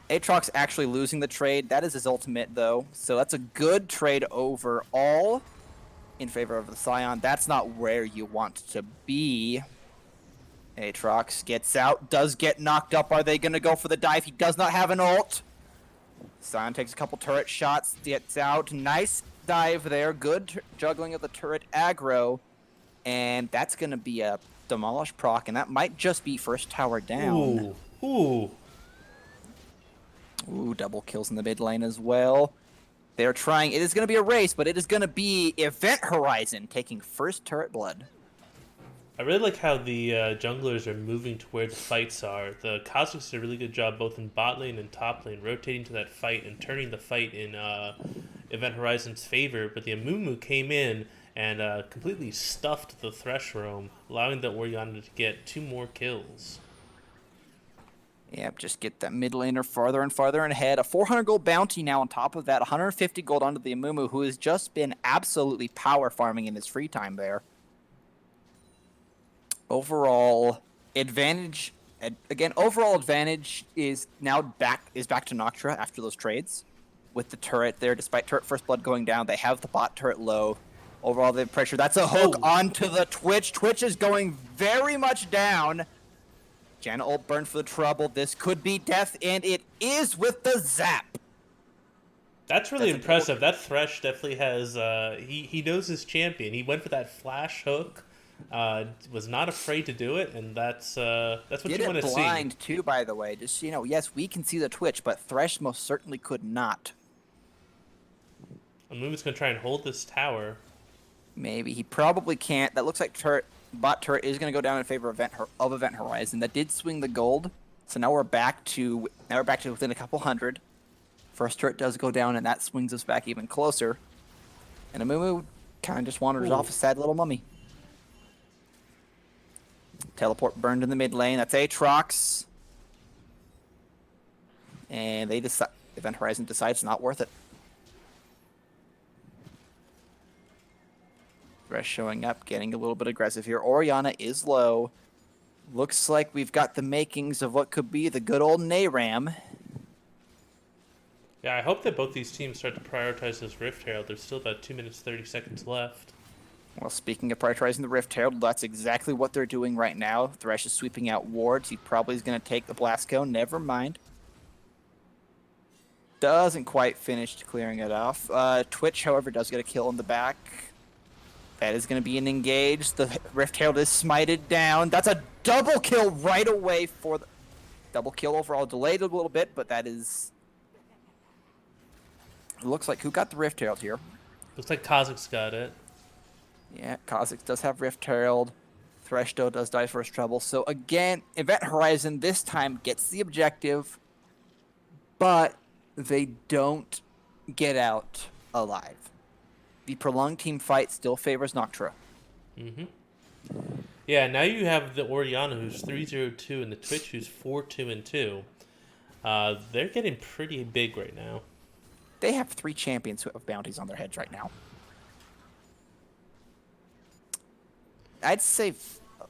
Aatrox actually losing the trade. That is his ultimate, though. So that's a good trade overall in favor of the Scion. That's not where you want to be. Aatrox gets out, does get knocked up. Are they going to go for the dive? He does not have an ult. Scion takes a couple turret shots, gets out. Nice dive there. Good juggling of the turret aggro. And that's going to be a demolish proc, and that might just be first tower down. Ooh, ooh. Ooh, double kills in the mid lane as well. They're trying. It is going to be a race, but it is going to be Event Horizon taking first turret blood. I really like how the junglers are moving to where the fights are. The Kha'Zix did a really good job both in bot lane and top lane, rotating to that fight and turning the fight in Event Horizon's favor. But the Amumu came in and completely stuffed the Thresh roam, allowing the Orianna to get 2 more kills. Yep, just get that mid laner farther and farther ahead. A 400 gold bounty now on top of that. 150 gold onto the Amumu, who has just been absolutely power farming in his free time there. Overall advantage, again, overall advantage is now back to Noctura after those trades. With the turret there, despite turret first blood going down, they have the bot turret low. Overall, the pressure. That's a hook onto the Twitch. Twitch is going very much down. Janna ult burned for the trouble. This could be death, and it is with the zap. That's really impressive. That Thresh definitely has. He knows his champion. He went for that flash hook. Was not afraid to do it, and that's what you want to see. Blind too, by the way. Just yes, we can see the Twitch, but Thresh most certainly could not. Amumu's gonna try and hold this tower. Maybe he probably can't. That looks like bot turret is going to go down in favor of Event Horizon. That did swing the gold, so now we're back to within a couple hundred. First turret does go down, and that swings us back even closer. And Amumu kind of just wanders off a sad little mummy. Teleport burned in the mid lane. That's Aatrox, and they decide Event Horizon decides not worth it. Thresh showing up, getting a little bit aggressive here. Orianna is low. Looks like we've got the makings of what could be the good old Nayram. Yeah, I hope that both these teams start to prioritize this Rift Herald. There's still about 2 minutes 30 seconds left. Well, speaking of prioritizing the Rift Herald, that's exactly what they're doing right now. Thresh is sweeping out wards. He probably is going to take the Blast Cone. Never mind. Doesn't quite finish clearing it off. Twitch, however, does get a kill in the back. That is going to be an engage. The Rift Herald is smited down. That's a double kill right away for the... Double kill overall. Delayed a little bit, but that is... It looks like who got the Rift Herald here? Looks like Kha'Zix got it. Yeah, Kha'Zix does have Rift Herald. Thresh though does die first trouble. So again, Event Horizon this time gets the objective, but they don't get out alive. The prolonged team fight still favors Noctura. Mm-hmm. Yeah, now you have the Orianna who's 3-0-2 and the Twitch who's 4-2-2. They're getting pretty big right now. They have 3 champions who have bounties on their heads right now. I'd say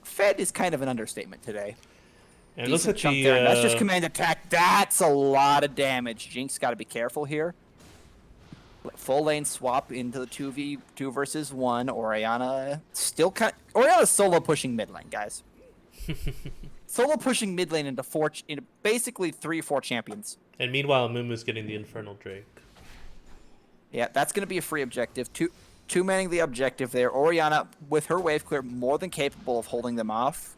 fed is kind of an understatement today. And look at the... That's just command attack. That's a lot of damage. Jinx got to be careful here. Full lane swap into the 2v2 versus 1. Orianna still Orianna's solo pushing mid lane, guys. Solo pushing mid lane into basically 3 or 4 champions. And meanwhile, Amumu's getting the Infernal Drake. Yeah, that's going to be a free objective. Two manning the objective there. Orianna, with her wave clear, more than capable of holding them off.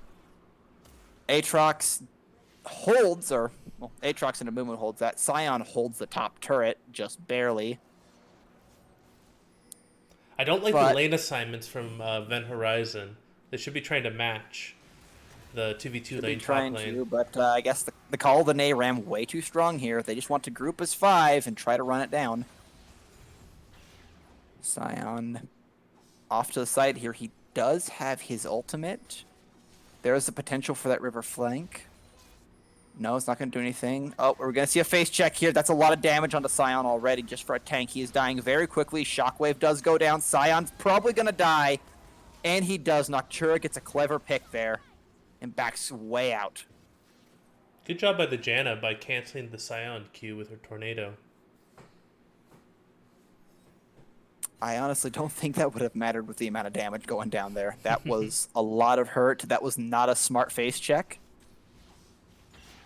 Aatrox holds, Aatrox and Amumu holds that. Sion holds the top turret, just barely. I don't like the lane assignments from Event Horizon. They should be trying to match the 2v2 lane top lane. But I guess the call of the Nayram way too strong here. They just want to group as 5 and try to run it down. Sion off to the side here. He does have his ultimate. There is a potential for that river flank. No, it's not going to do anything. Oh, we're going to see a face check here. That's a lot of damage onto Sion already just for a tank. He is dying very quickly. Shockwave does go down. Sion's probably going to die. And he does. Noctura gets a clever pick there and backs way out. Good job by the Janna by canceling the Sion Q with her tornado. I honestly don't think that would have mattered with the amount of damage going down there. That was a lot of hurt. That was not a smart face check.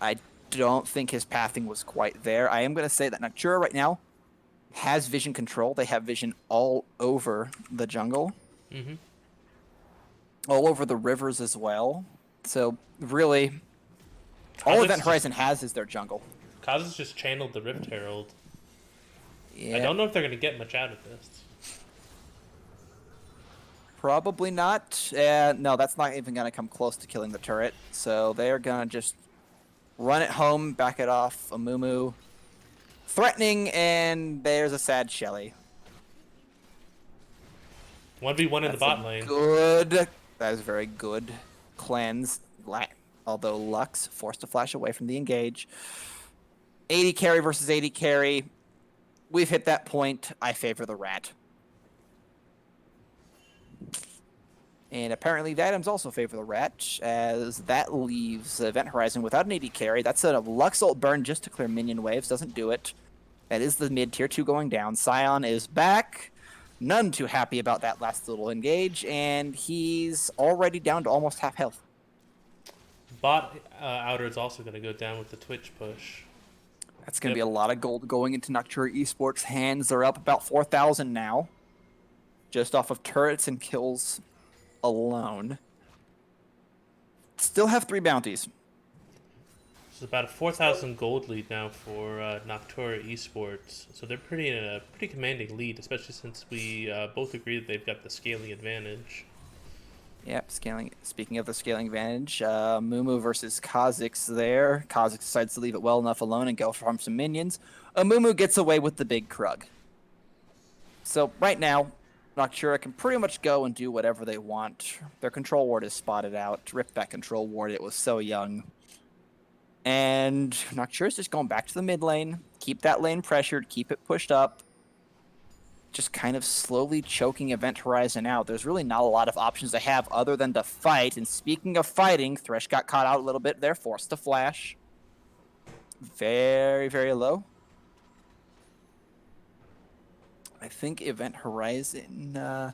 I don't think his pathing was quite there. I am going to say that Noctura right now has vision control. They have vision all over the jungle. Mm-hmm. All over the rivers as well. So, really, all Event Horizon has is their jungle. Kha'Zix just channeled the Rift Herald. Yeah. I don't know if they're going to get much out of this. Probably not. No, that's not even going to come close to killing the turret. So they're going to just run it home, back it off. Amumu threatening, and there's a sad Shelly. 1v1 in the bot lane. Good. That is very good. Cleanse. Although Lux forced to flash away from the engage. 80 carry versus 80 carry. We've hit that point. I favor the rat. And apparently Vatums also favor the rat, as that leaves Event Horizon without an 80 carry. That's a Lux ult burn just to clear minion waves. Doesn't do it. That is the mid tier 2 going down. Scion is back. None too happy about that last little engage, and he's already down to almost half health. Bot outer is also going to go down with the Twitch push. That's going to be a lot of gold going into Noctura Esports' hands. They're up about 4,000 now, just off of turrets and kills alone. Still have 3 bounties. It's about a 4,000 gold lead now for Noctura Esports. So they're in a pretty commanding lead, especially since we both agree that they've got the scaling advantage. Yep, scaling. Speaking of the scaling advantage, Mumu versus Kha'Zix there. Kha'Zix decides to leave it well enough alone and go farm some minions. Mumu gets away with the big Krug. So right now, Noctura can pretty much go and do whatever they want. Their control ward is spotted out. Rip that control ward, it was so young. And Noctura's just going back to the mid lane. Keep that lane pressured, keep it pushed up. Just kind of slowly choking Event Horizon out. There's really not a lot of options they have other than to fight. And speaking of fighting, Thresh got caught out a little bit there, forced to flash. Very, very low. I think Event Horizon,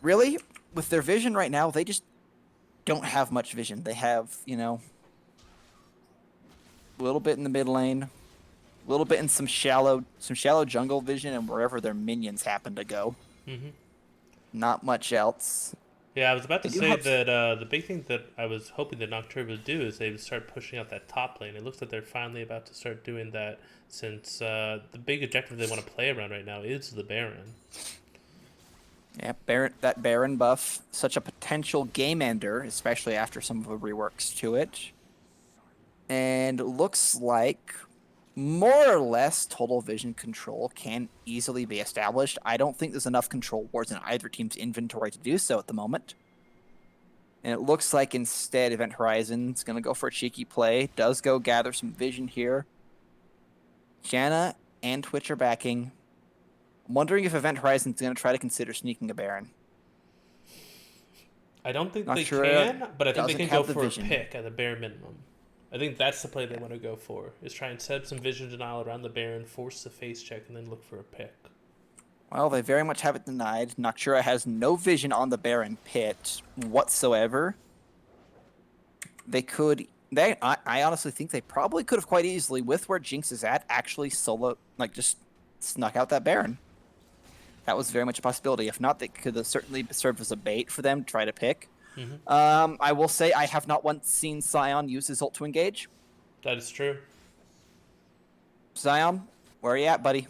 really, with their vision right now, they just don't have much vision. They have, you know, a little bit in the mid lane, a little bit in some shallow jungle vision, and wherever their minions happen to go. Mm-hmm. Not much else. Yeah, I was about to say that the big thing that I was hoping that Nocturne would do is they would start pushing out that top lane. It looks like they're finally about to start doing that, since the big objective they want to play around right now is the Baron. Yeah, that Baron buff, such a potential game ender, especially after some of the reworks to it. And looks like more or less total vision control can easily be established. I don't think there's enough control wards in either team's inventory to do so at the moment. And it looks like instead Event Horizon's going to go for a cheeky play. Does go gather some vision here. Janna and Twitch are backing. I'm wondering if Event Horizon's going to try to consider sneaking a Baron. I don't think Not they sure can, but I think they can go for vision. a pick at the bare minimum. I think that's the play they want to go for, is try and set up some vision denial around the Baron, force the face check, and then look for a pick. Well, they very much have it denied. Noctura has no vision on the Baron pit whatsoever. I honestly think they probably could have quite easily, with where Jinx is at, actually solo, like, just snuck out that Baron. That was very much a possibility. If not, they could have certainly served as a bait for them to try to pick. Mm-hmm. I will say I have not once seen Scion use his ult to engage. That is true. Scion, where are you at, buddy?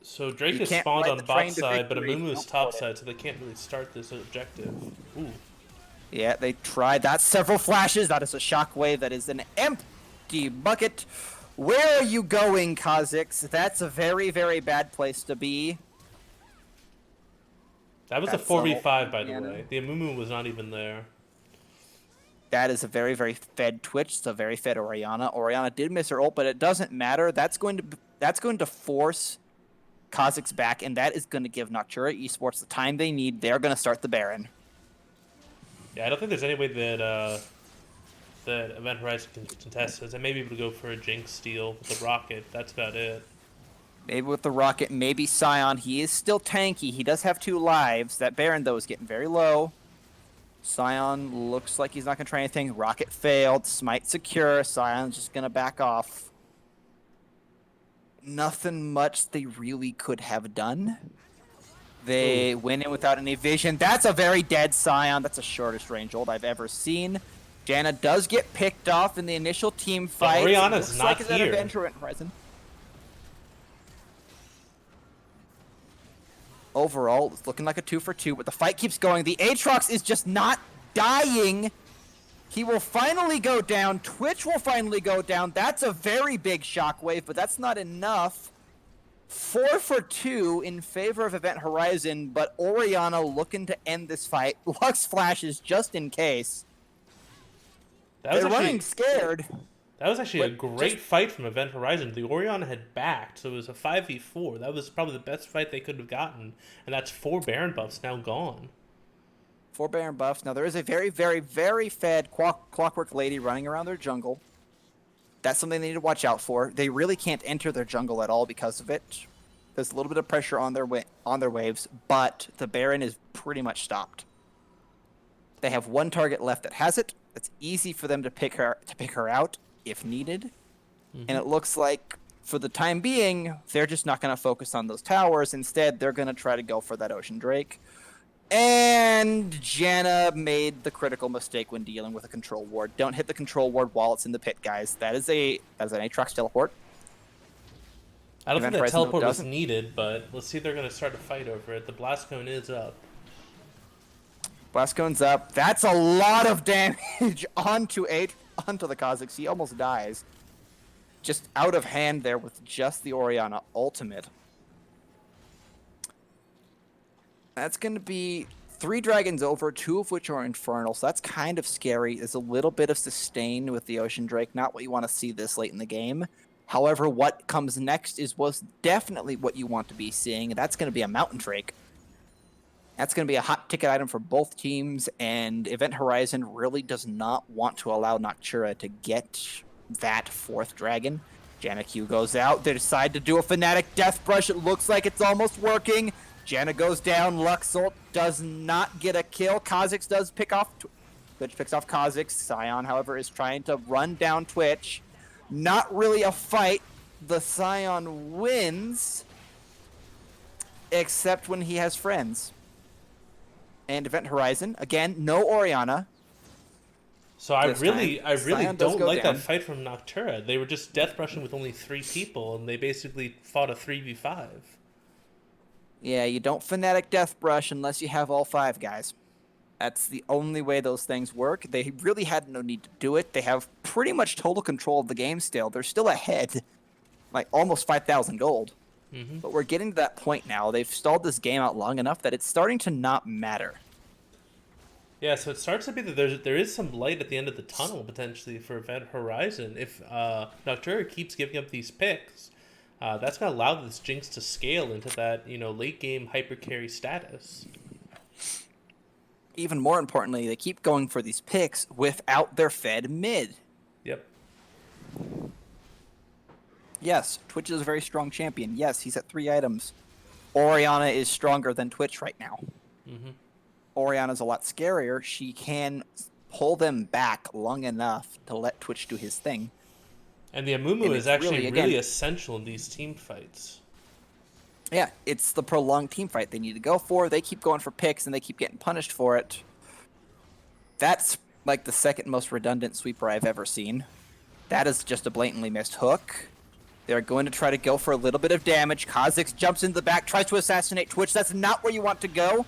So Drake is spawned on bot side, but Amumu is top side, so they can't really start this objective. Ooh. Yeah, they tried that. Several flashes. That is a shockwave. That is an empty bucket. Where are you going, Kha'Zix? That's a very, very bad place to be. That was a 4v5, by the way. The Amumu was not even there. That is a very, very fed Twitch. It's a very fed Orianna. Orianna did miss her ult, but it doesn't matter. That's going to force Kha'Zix back, and that is going to give Noctura Esports the time they need. They're going to start the Baron. Yeah, I don't think there's any way that that Event Horizon can contest this. They may be able to go for a Jinx steal with the Rocket. That's about it. Maybe with the Rocket, maybe Scion. He is still tanky. He does have 2 lives. That Baron, though, is getting very low. Scion looks like he's not going to try anything. Rocket failed. Smite secure. Scion's just going to back off. Nothing much they really could have done. They went in without any vision. That's a very dead Scion. That's the shortest range ult I've ever seen. Janna does get picked off in the initial team fight. Orianna's not here. Horizon. Overall, it's looking like a 2 for 2, but the fight keeps going. The Aatrox is just not dying. He will finally go down. Twitch will finally go down. That's a very big shockwave, but that's not enough. 4 for 2 in favor of Event Horizon, but Oriana looking to end this fight. Lux flashes just in case. They're running scared. That was actually a great fight from Event Horizon. The Oriana had backed, so it was a 5v4. That was probably the best fight they could have gotten, and that's 4 Baron buffs now gone. 4 Baron buffs. Now, there is a very, very, very fed Clockwork Lady running around their jungle. That's something they need to watch out for. They really can't enter their jungle at all because of it. There's a little bit of pressure on their waves, but the Baron is pretty much stopped. They have one target left that has it. It's easy for them to pick her out if needed. And it looks like for the time being, they're just not going to focus on those towers. Instead, they're going to try to go for that Ocean Drake. And Janna made the critical mistake when dealing with a control ward. Don't hit the control ward while it's in the pit, guys. That is an Aatrox teleport. I don't think that teleport was needed, but let's see if they're going to start a fight over it. The Blast Cone is up. Blast Cone's up. That's a lot of damage onto the Kha'Zix. He almost dies. Just out of hand there with just the Oriana ultimate. That's going to be 3 dragons over, 2 of which are infernal, so that's kind of scary. There's a little bit of sustain with the Ocean Drake, not what you want to see this late in the game. However, what comes next was definitely what you want to be seeing. That's going to be a Mountain Drake. That's going to be a hot ticket item for both teams, and Event Horizon really does not want to allow Noctura to get that 4th dragon. Janna Q goes out. They decide to do a Fnatic Death Brush. It looks like it's almost working. Janna goes down. Luxult does not get a kill. Kha'Zix does pick off. Twitch picks off Kha'Zix. Sion, however, is trying to run down Twitch. Not really a fight. The Sion wins, except when he has friends. And Event Horizon, again, no Oriana. So I really don't like that fight from Noctura. They were just death brushing with only 3 people, and they basically fought a 3v5. Yeah, you don't Fnatic Death Brush unless you have all 5 guys. That's the only way those things work. They really had no need to do it. They have pretty much total control of the game still. They're still ahead, like almost 5,000 gold. But we're getting to that point now. They've stalled this game out long enough that it's starting to not matter. Yeah, so it starts to be that there is some light at the end of the tunnel, potentially, for Event Horizon. If Noctura keeps giving up these picks, that's going to allow this Jinx to scale into that, late-game hyper-carry status. Even more importantly, they keep going for these picks without their fed mid. Yep. Yes, Twitch is a very strong champion. Yes, he's at 3 items. Oriana is stronger than Twitch right now. Oriana's a lot scarier. She can pull them back long enough to let Twitch do his thing. And the Amumu is actually really essential in these team fights. Yeah, it's the prolonged team fight they need to go for. They keep going for picks, and they keep getting punished for it. That's like the 2nd most redundant sweeper I've ever seen. That is just a blatantly missed hook. They're going to try to go for a little bit of damage. Kha'Zix jumps into the back, tries to assassinate Twitch. That's not where you want to go.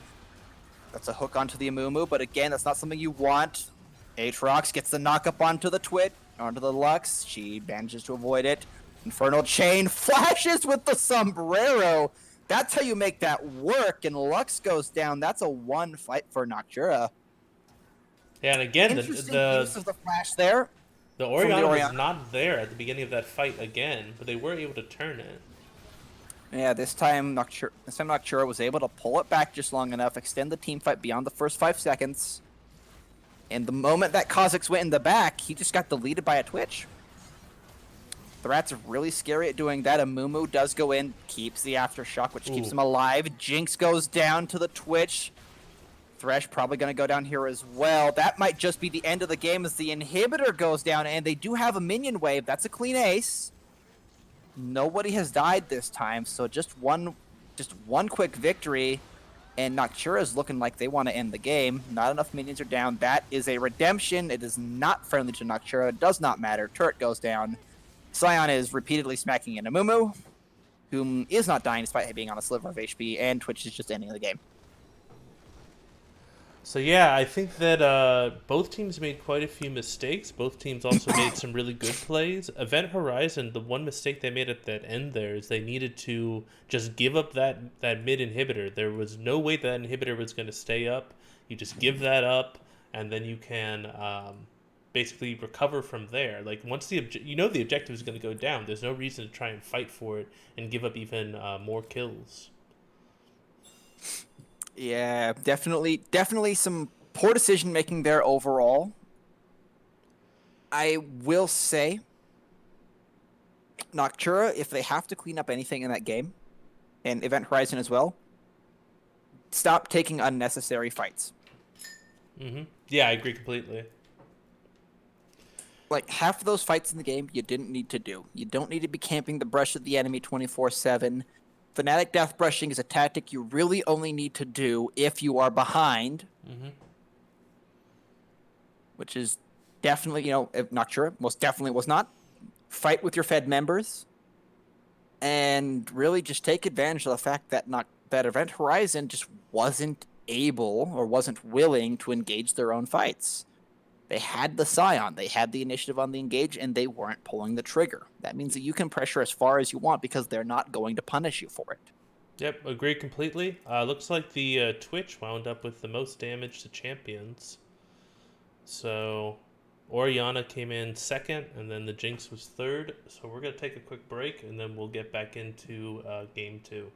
That's a hook onto the Amumu, but again, that's not something you want. Aatrox gets the knock-up onto the onto the Lux. She manages to avoid it. Infernal Chain flashes with the sombrero. That's how you make that work, and Lux goes down. That's a 1 fight for Noctura. Yeah, and again, the use of the flash there. The Oriana was not there at the beginning of that fight again, but they were able to turn it. Yeah, this time Noctura was able to pull it back just long enough, extend the team fight beyond the first 5 seconds. And the moment that Kha'Zix went in the back, he just got deleted by a Twitch. The Rats are really scary at doing that. Amumu does go in, keeps the Aftershock, which keeps him alive. Jinx goes down to the Twitch. Thresh probably going to go down here as well. That might just be the end of the game as the inhibitor goes down, and they do have a minion wave. That's a clean ace. Nobody has died this time, so just one quick victory, and Noctura is looking like they want to end the game. Not enough minions are down. That is a redemption. It is not friendly to Noctura. It does not matter. Turret goes down. Sion is repeatedly smacking in Amumu, whom is not dying despite being on a sliver of HP, and Twitch is just ending the game. So yeah, I think that both teams made quite a few mistakes. Both teams also made some really good plays. Event Horizon, the one mistake they made at that end there is they needed to just give up that mid inhibitor. There was no way that inhibitor was going to stay up. You just give that up, and then you can basically recover from there. Like once the objective is going to go down, there's no reason to try and fight for it and give up even more kills. Yeah, definitely some poor decision making there overall. I will say, Noctura, if they have to clean up anything in that game, and Event Horizon as well, stop taking unnecessary fights. Yeah, I agree completely. Like half of those fights in the game, you didn't need to do. You don't need to be camping the brush of the enemy 24/7. Fanatic death brushing is a tactic you really only need to do if you are behind, which is definitely, Noctura most definitely was not. Fight with your Fed members, and really just take advantage of the fact that that Event Horizon just wasn't able or wasn't willing to engage their own fights. They had the Scion, they had the initiative on the engage, and they weren't pulling the trigger. That means that you can pressure as far as you want because they're not going to punish you for it. Yep, agree completely. Looks like the Twitch wound up with the most damage to champions. So Oriana came in second, and then the Jinx was third. So we're going to take a quick break, and then we'll get back into game two.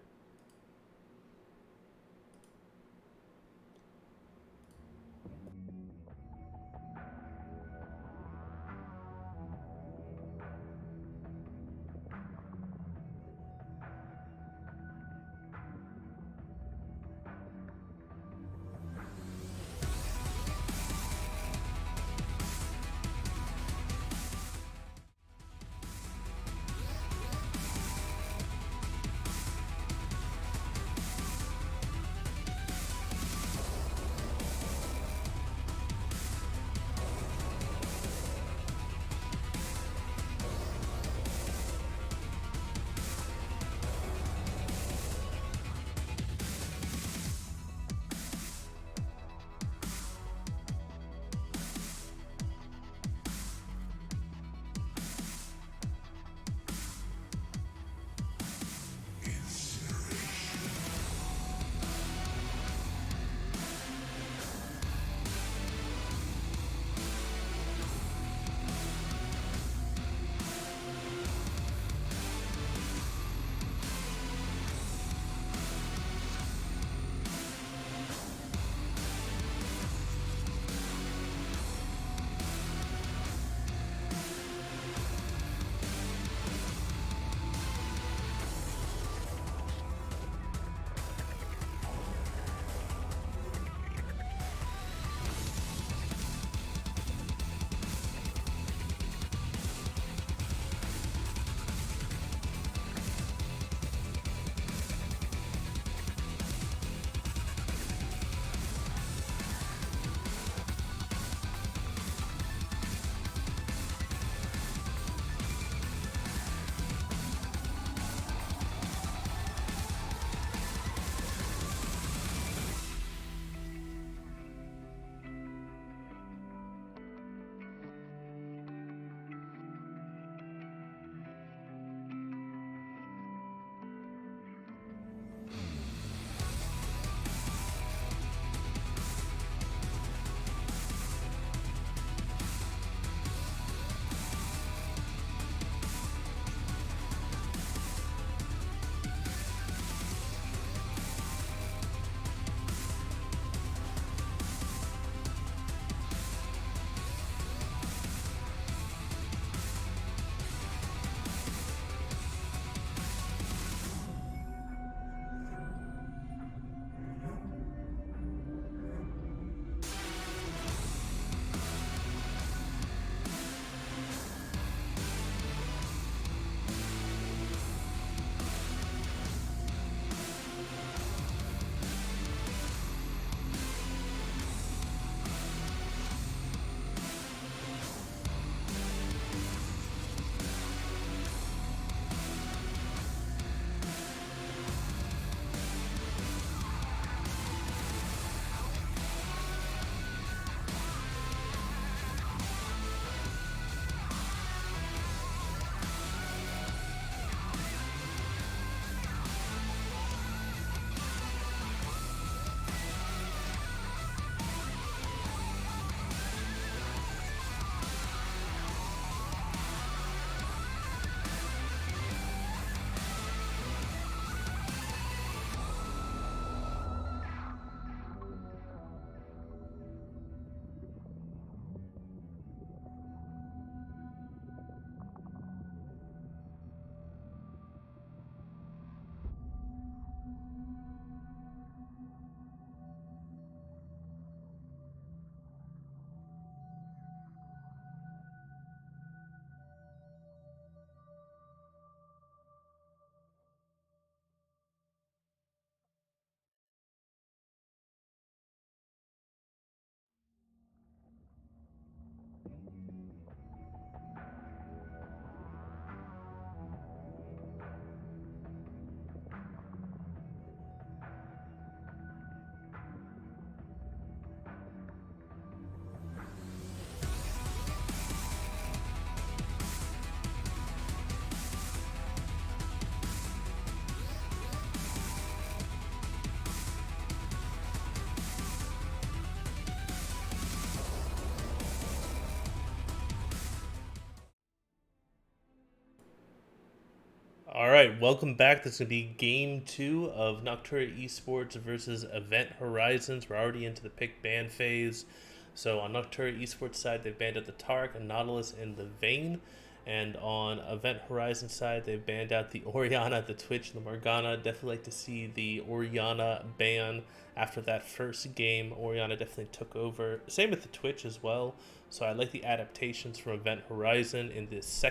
All right, welcome back. This is going to be game two of Noctura Esports versus Event Horizons. We're already into the pick ban phase. So on Noctura Esports side, they've banned out the Tark, the Nautilus, and the Vayne. And on Event Horizon side, they've banned out the Oriana, the Twitch, and the Morgana. Definitely like to see the Oriana ban after that first game. Oriana definitely took over. Same with the Twitch as well. So I like the adaptations from Event Horizon in this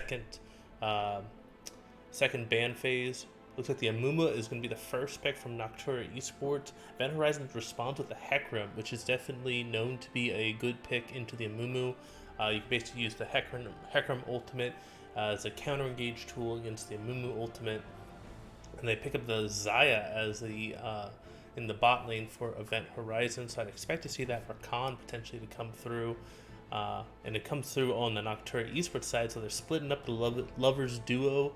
uh, second ban phase. Looks like the Amuma is going to be the first pick from Noctura Esports. Event Horizon responds with the Hecarim, which is definitely known to be a good pick into the Amumu. You can basically use the Hecarim ultimate as a counter engage tool against the Amumu ultimate. And they pick up the Zaya as the in the bot lane for Event Horizon. So I'd expect to see that for Khan potentially to come through. And it comes through on the Noctura Esports side, so they're splitting up the Lovers duo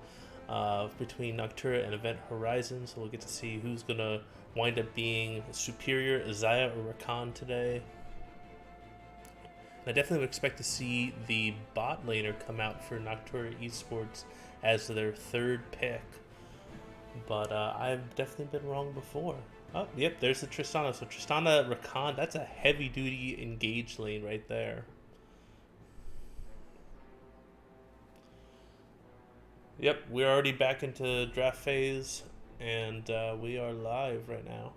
between Noctura and Event Horizon, so we'll get to see who's going to wind up being superior, Isaiah or Rakan today. And I definitely would expect to see the bot laner come out for Noctura Esports as their third pick, but I've definitely been wrong before. Oh, yep, there's the Tristana. So Tristana, Rakan, that's a heavy-duty engage lane right there. Yep, we're already back into draft phase, and we are live right now.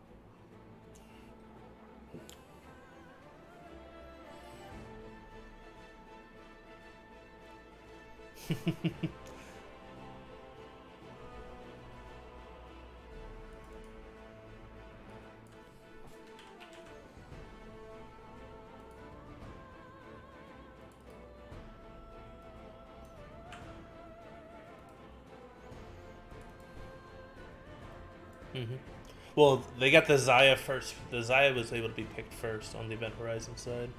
Mm-hmm. Well, they got the Zaya first. The Zaya was able to be picked first on the Event Horizon side.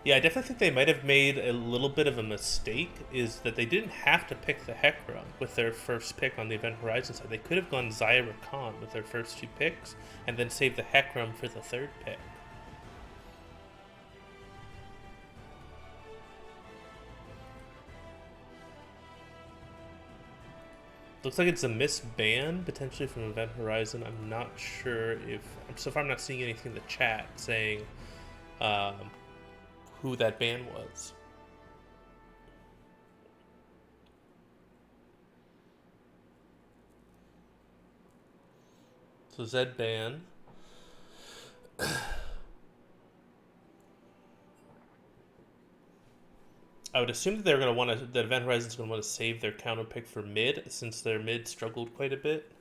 Yeah, I definitely think they might have made a little bit of a mistake. Is that they didn't have to pick the Hecarim with their first pick on the Event Horizon side. They could have gone Zaya Rakan with their first two picks, and then saved the Hecarim for the third pick. Looks like it's a missed ban potentially from Event Horizon. I'm not sure if so far I'm not seeing anything in the chat saying um, who that ban was. So Zed ban. I would assume that they're going to want to. That Event Horizon's going to want to save their counter pick for mid, since their mid struggled quite a bit.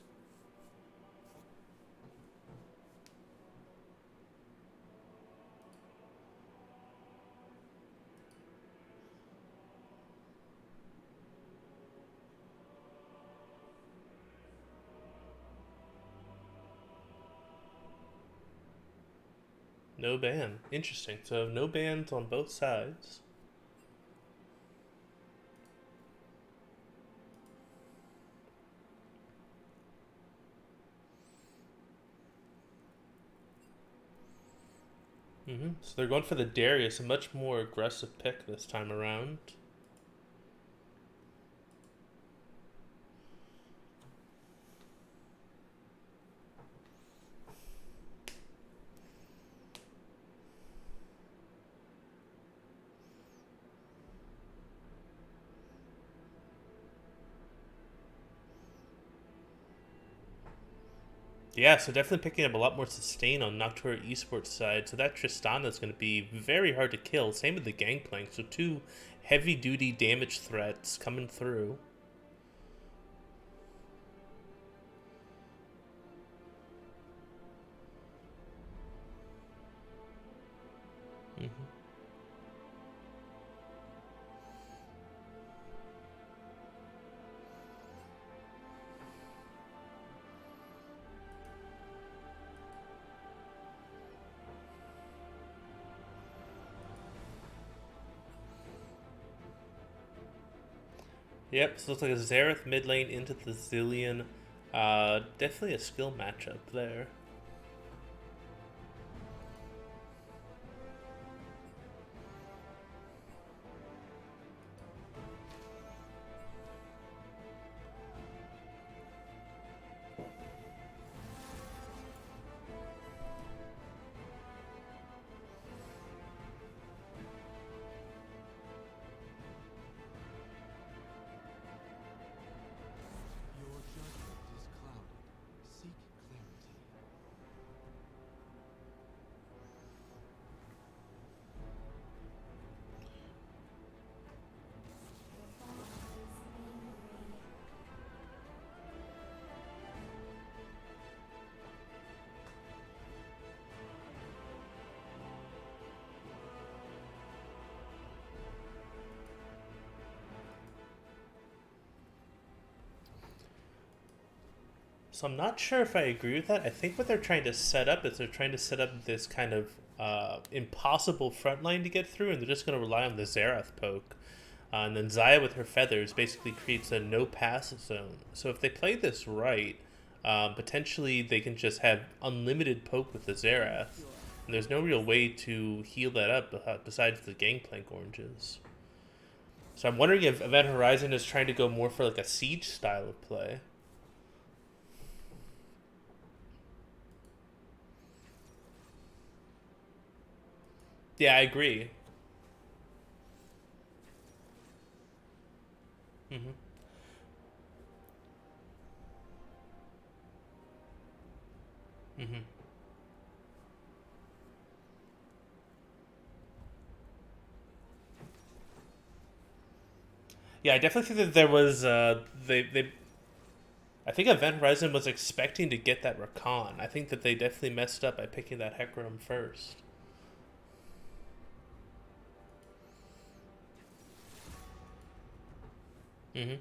No ban. Interesting. So no bans on both sides. So they're going for the Darius, a much more aggressive pick this time around. Yeah, so definitely picking up a lot more sustain on Noctura Esports side. So that Tristana is going to be very hard to kill. Same with the Gangplank. So two heavy-duty damage threats coming through. Mm-hmm. Yep, so it looks like a Xerath mid lane into the Zillion. Definitely a skill matchup there. Your judgment is clouded. Seek clarity. So I'm not sure if I agree with that. I think what they're trying to set up is they're trying to set up this kind of impossible front line to get through, and they're just going to rely on the Xerath poke. And then Zaya with her feathers basically creates a no pass zone. So if they play this right, potentially they can just have unlimited poke with the Xerath. And there's no real way to heal that up besides the Gangplank oranges. So I'm wondering if Event Horizon is trying to go more for like a siege style of play. Yeah, I agree. Hmm. Hmm. Yeah, I definitely think that there was they I think Event Horizon was expecting to get that Rakan. I think that they definitely messed up by picking that Hecarim first. Hmm.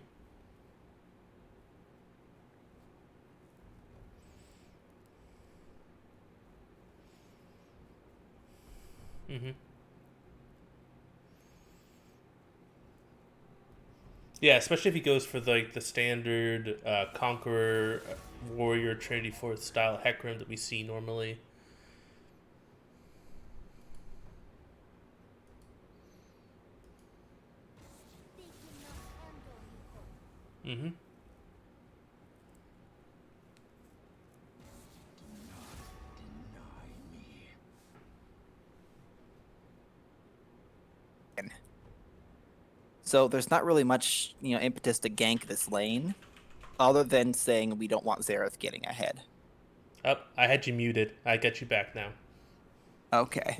Hmm. Yeah, especially if he goes for like the standard Conqueror, Warrior, Trinity Force style Hecarim that we see normally. Hmm. Do not deny me. So there's not really much, impetus to gank this lane, other than saying we don't want Xerath getting ahead. Oh, I had you muted. I got you back now. Okay.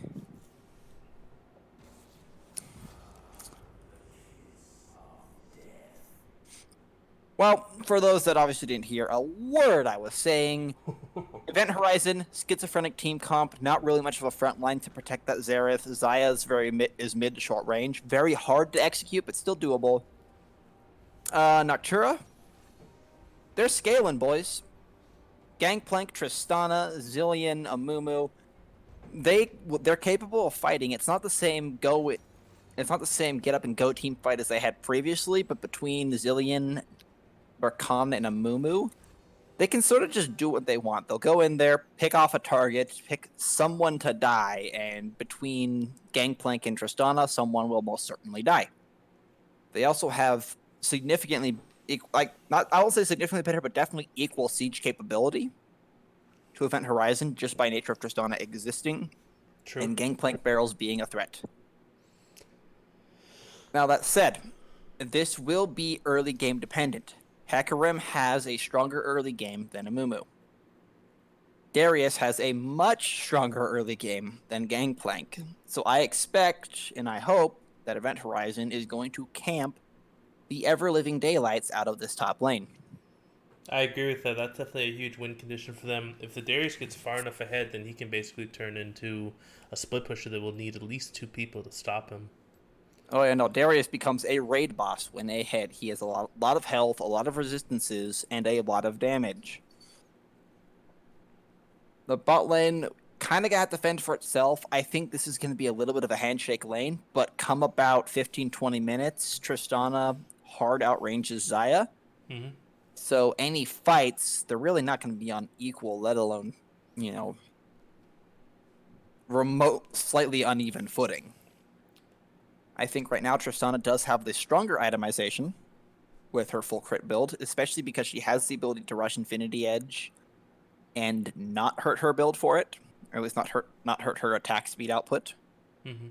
Well, for those that obviously didn't hear a word I was saying, Event Horizon, schizophrenic team comp, not really much of a front line to protect that Xerath. Zaya is mid to short range, very hard to execute, but still doable. Noctura, they're scaling, boys. Gangplank, Tristana, Zillion, Amumu, they're capable of fighting. It's not the same get up and go team fight as they had previously, but between Zillion, Rakan, and Amumu, they can sort of just do what they want. They'll go in there, pick off a target, pick someone to die, and between Gangplank and Tristana, someone will most certainly die. They also have significantly, not I won't say significantly better, but definitely equal siege capability to Event Horizon just by nature of Tristana existing True. and Gangplank barrels being a threat. Now that said, this will be early game dependent. Hecarim has a stronger early game than Amumu. Darius has a much stronger early game than Gangplank. So I expect and I hope that Event Horizon is going to camp the ever living daylights out of this top lane. I agree with that. That's definitely a huge win condition for them. If the Darius gets far enough ahead, then he can basically turn into a split pusher that will need at least two people to stop him. Oh yeah, no, Darius becomes a raid boss when ahead. He has a lot of health, a lot of resistances, and a lot of damage. The bot lane kind of got to fend for itself. I think this is going to be a little bit of a handshake lane, but come about 15-20 minutes, Tristana hard outranges Zaya. Mm-hmm. So any fights, they're really not going to be on equal, let alone, you know, remote, slightly uneven footing. I think right now Tristana does have the stronger itemization with her full crit build, especially because she has the ability to rush Infinity Edge and not hurt her build for it, or at least not hurt her attack speed output. Mm-hmm.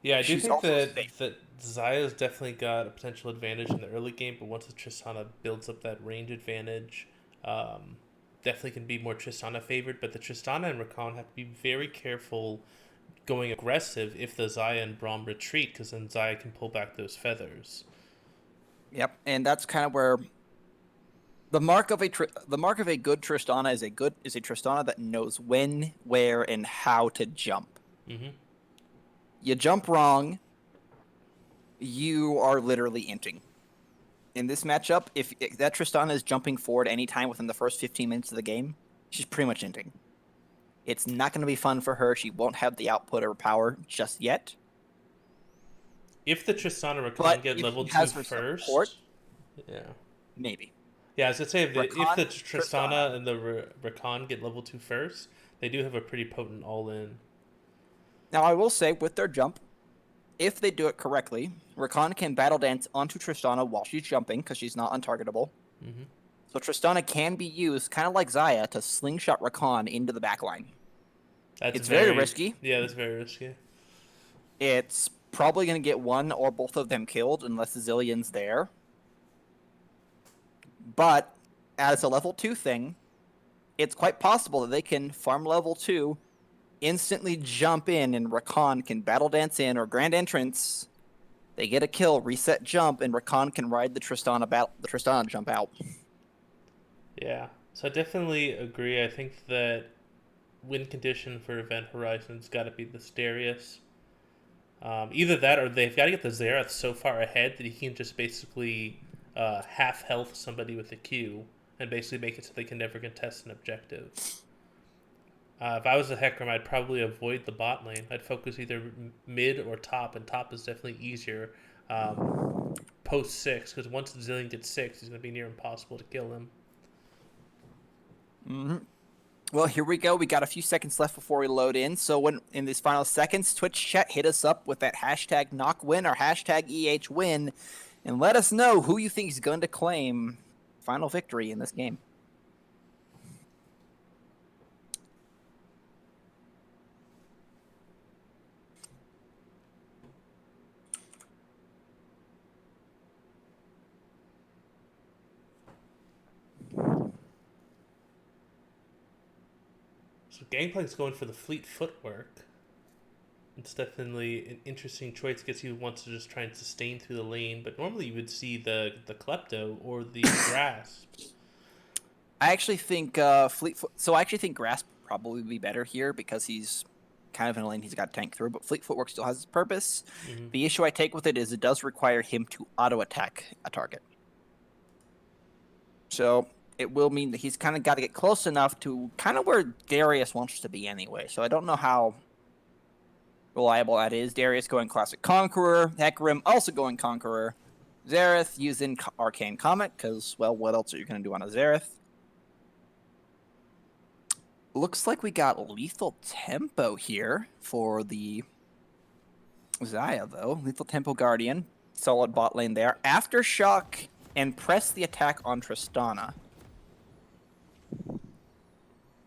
Yeah, I do She's think also that safe. Zaya's definitely got a potential advantage in the early game, but once the Tristana builds up that range advantage, um, definitely can be more Tristana favored. But the Tristana and Rakan have to be very careful going aggressive if the Zaya and Braum retreat, because then Zaya can pull back those feathers. Yep, and that's kind of where the mark of a good Tristana is a Tristana that knows when, where, and how to jump. Mm-hmm. You jump wrong, you are literally inting. In this matchup, if that Tristana is jumping forward anytime within the first 15 minutes of the game, she's pretty much inting. It's not going to be fun for her. She won't have the output or power just yet. If the Tristana Rakan But get if level she 2 has her support, first, yeah. maybe. Yeah, I was gonna say if the Rakan, Tristana. Tristana and the Rakan get level 2 first, they do have a pretty potent all in. Now, I will say, with their jump, if they do it correctly, Rakan can battle dance onto Tristana while she's jumping because she's not untargetable. Mm-hmm. So Tristana can be used, kind of like Zaya, to slingshot Rakan into the backline. That's It's very very risky. Yeah, that's very risky. It's probably going to get one or both of them killed unless Zillion's there. But as a level 2 thing, it's quite possible that they can farm level 2, instantly jump in, and Rakan can battle dance in or grand entrance. They get a kill, reset jump, and Rakan can ride the Tristana jump out. Yeah, so I definitely agree. I think that win condition for Event Horizon's got to be the Darius. Either that or they've got to get the Xerath so far ahead that he can just basically half health somebody with a Q and basically make it so they can never contest an objective. If I was a Hecarim, I'd probably avoid the bot lane. I'd focus either mid or top, and top is definitely easier post 6, because once Zillion gets 6, it's going to be near impossible to kill him. Mm-hmm. Well, here we go. We got a few seconds left before we load in. So when in these final seconds, Twitch chat, hit us up with that hashtag KnockWin or hashtag EHWin, and let us know who you think is going to claim final victory in this game. So Gangplank's going for the fleet footwork. It's definitely an interesting choice. Gets you wants to just try and sustain through the lane, but normally you would see the Klepto or the Grasp. I actually think So I actually think Grasp would probably be better here because he's kind of in a lane he's got to tank through. But Fleet Footwork still has its purpose. Mm-hmm. The issue I take with it is it does require him to auto attack a target. So it will mean that he's kind of got to get close enough to kind of where Darius wants to be anyway. So I don't know how reliable that is. Darius going Classic Conqueror. Hecarim also going Conqueror. Xerath using Arcane Comet because, well, what else are you going to do on a Xerath? Looks like we got Lethal Tempo here for the Zaya, though. Lethal Tempo Guardian. Solid bot lane there. Aftershock and press the attack on Tristana.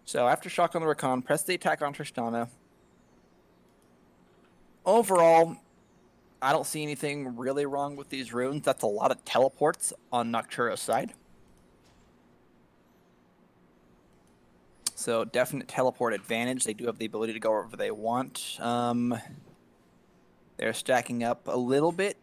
So Aftershock on the Rakan, press the attack on Tristana. Overall, I don't see anything really wrong with these runes. That's a lot of teleports on Noctura's side. So definite teleport advantage. They do have the ability to go wherever they want. They're stacking up a little bit.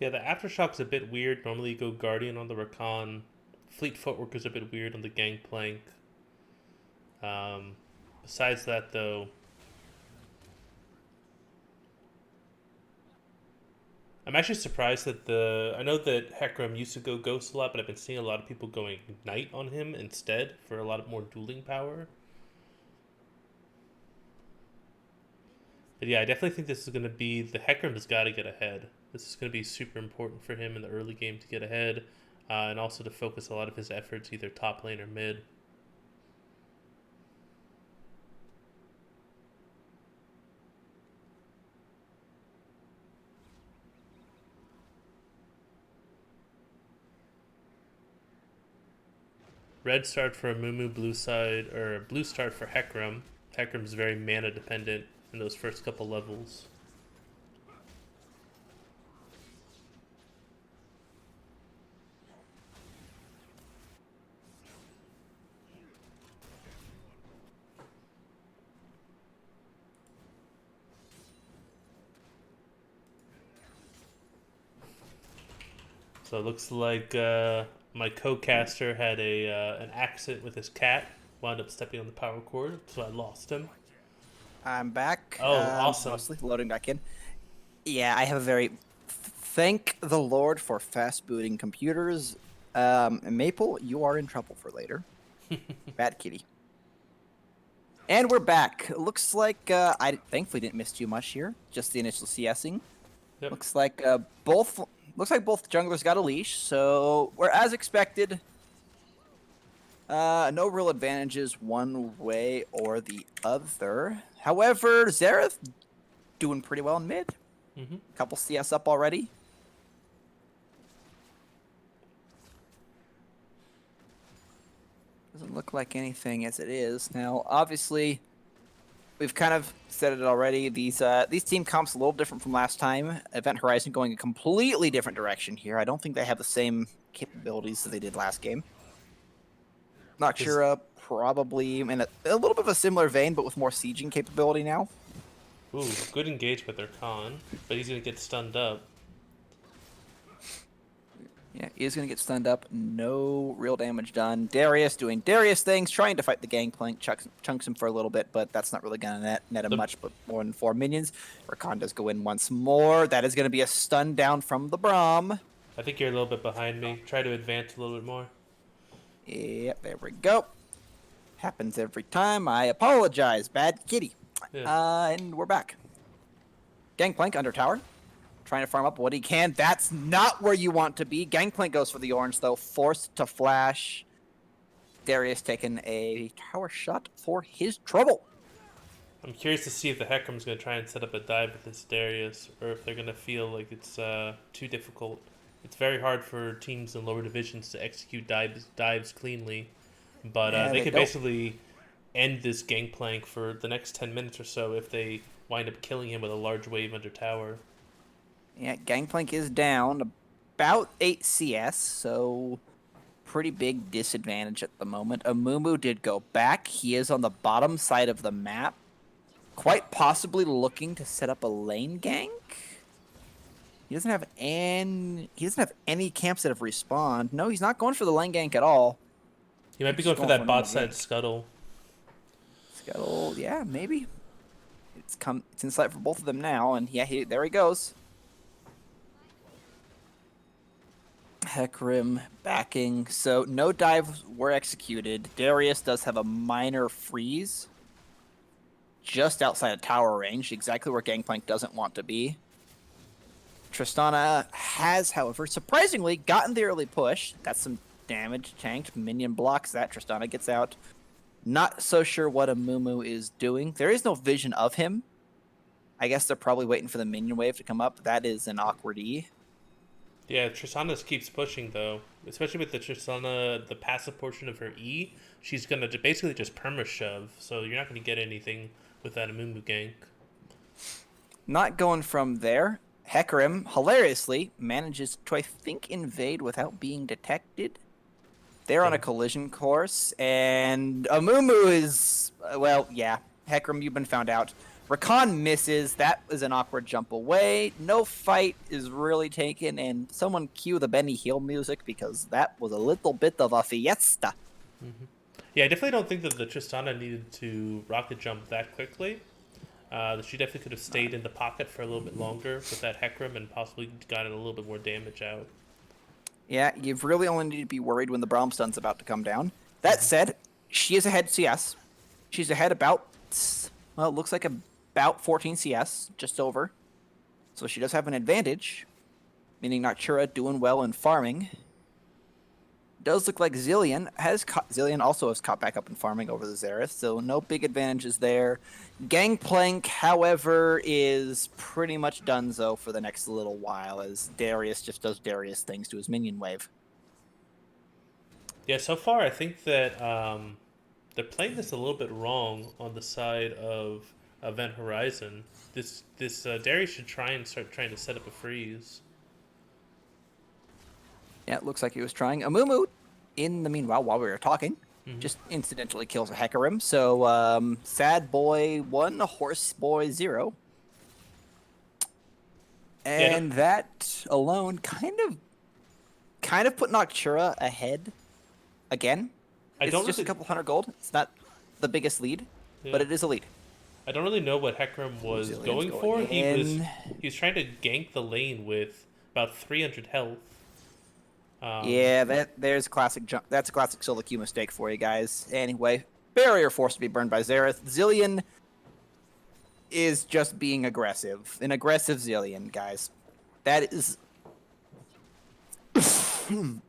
Yeah, the Aftershock's a bit weird. Normally you go Guardian on the Rakan. Fleet Footwork is a bit weird on the Gangplank. Besides that, though, I'm actually surprised that I know that Hecarim used to go Ghost a lot, but I've been seeing a lot of people going Knight on him instead for a lot of more dueling power. But yeah, I definitely think this is going to be the Hecarim has got to get ahead. This is going to be super important for him in the early game to get ahead, and also to focus a lot of his efforts either top lane or mid. Red start for Amumu, blue start for Hecarim. Hecarim's very mana dependent in those first couple levels. So it looks like my co-caster had an accident with his cat, wound up stepping on the power cord, so I lost him. I'm back. Oh, awesome. Mostly loading back in. Yeah, I have a very... Thank the Lord for fast booting computers. Maple, you are in trouble for later. Bad kitty. And we're back. Looks like I thankfully didn't miss too much here. Just the initial CSing. Yep. Looks like both junglers got a leash, so we're as expected. No real advantages one way or the other. However, Xerath doing pretty well in mid. Couple CS up already. Doesn't look like anything as it is. Now, obviously, we've kind of said it already. These team comps a little different from last time. Event Horizon going a completely different direction here. I don't think they have the same capabilities that they did last game. Noctura probably in a little bit of a similar vein, but with more sieging capability now. Ooh, good engagement with their Khan, but he's going to get stunned up. Yeah, he is going to get stunned up. No real damage done. Darius doing Darius things, trying to fight the Gangplank. Chunks him for a little bit, but that's not really going to net him much, but more than 4 minions. Rakan does go in once more. That is going to be a stun down from the Braum. I think you're a little bit behind me. Try to advance a little bit more. Yep, there we go. Happens every time. I apologize. Bad kitty. Yeah. And we're back. Gangplank under tower. Trying to farm up what he can. That's not where you want to be. Gangplank goes for the orange, though. Forced to flash. Darius taking a tower shot for his trouble. I'm curious to see if the Hecarim's going to try and set up a dive with this Darius, or if they're going to feel like it's too difficult. It's very hard for teams in lower divisions to execute dives cleanly, but Yeah, they they could don't. basically end this Gangplank for the next 10 minutes or so if they wind up killing him with a large wave under tower. Yeah, Gangplank is down about 8 CS, so pretty big disadvantage at the moment. Amumu did go back. He is on the bottom side of the map, quite possibly looking to set up a lane gank. He doesn't have any camps that have respawned. No, he's not going for the lane gank at all. He might be Just going for going that for bot another side gank. scuttle. Scuttle, yeah, maybe. It's in sight for both of them now, and yeah, there he goes. Hecarim backing, so no dives were executed. Darius does have a minor freeze just outside of tower range, exactly where Gangplank doesn't want to be. Tristana has, however, surprisingly gotten the early push. That's some damage tanked. Minion blocks that. Tristana gets out. Not so sure what Amumu is doing. There is no vision of him. I guess they're probably waiting for the minion wave to come up. That is an awkward E. Yeah, Tristana keeps pushing, though. Especially with the Tristana, the passive portion of her E, she's going to basically just perma-shove, so you're not going to get anything with that Amumu gank. Not going from there. Hecarim, hilariously, manages to, I think, invade without being detected. They're on a collision course, and Amumu is, well, yeah. Hecarim, you've been found out. Rakan misses. That was an awkward jump away. No fight is really taken, and someone cue the Benny Hill music because that was a little bit of a fiesta. Mm-hmm. Yeah, I definitely don't think that the Tristana needed to rocket jump that quickly. She definitely could have stayed in the pocket for a little bit longer with that Hecarim and possibly gotten a little bit more damage out. Yeah, you've really only need to be worried when the Bromstun's about to come down. That said, she is ahead CS. She's ahead about, well, it looks like about 14 CS, just over. So she does have an advantage, meaning Noctura doing well in farming. Does look like Zillion also has caught back up in farming over the Xerath, so no big advantages there. Gangplank, however, is pretty much donezo for the next little while as Darius just does Darius things to his minion wave. Yeah, so far I think that they're playing this a little bit wrong on the side of Event Horizon. This Darius should try and start trying to set up a freeze. Yeah, it looks like he was trying. Amumu, in the meanwhile, while we were talking, just incidentally kills a Hecarim. So, Sad Boy 1, Horse Boy 0. And that alone kind of put Noctura ahead again. It's just a couple hundred gold. It's not the biggest lead, but it is a lead. I don't really know what Hecarim was going for. He was trying to gank the lane with about 300 health. Yeah, that's a classic solo queue mistake for you guys. Anyway, barrier forced to be burned by Xerath. Zillion is just being aggressive. An aggressive Zillion, guys. That is...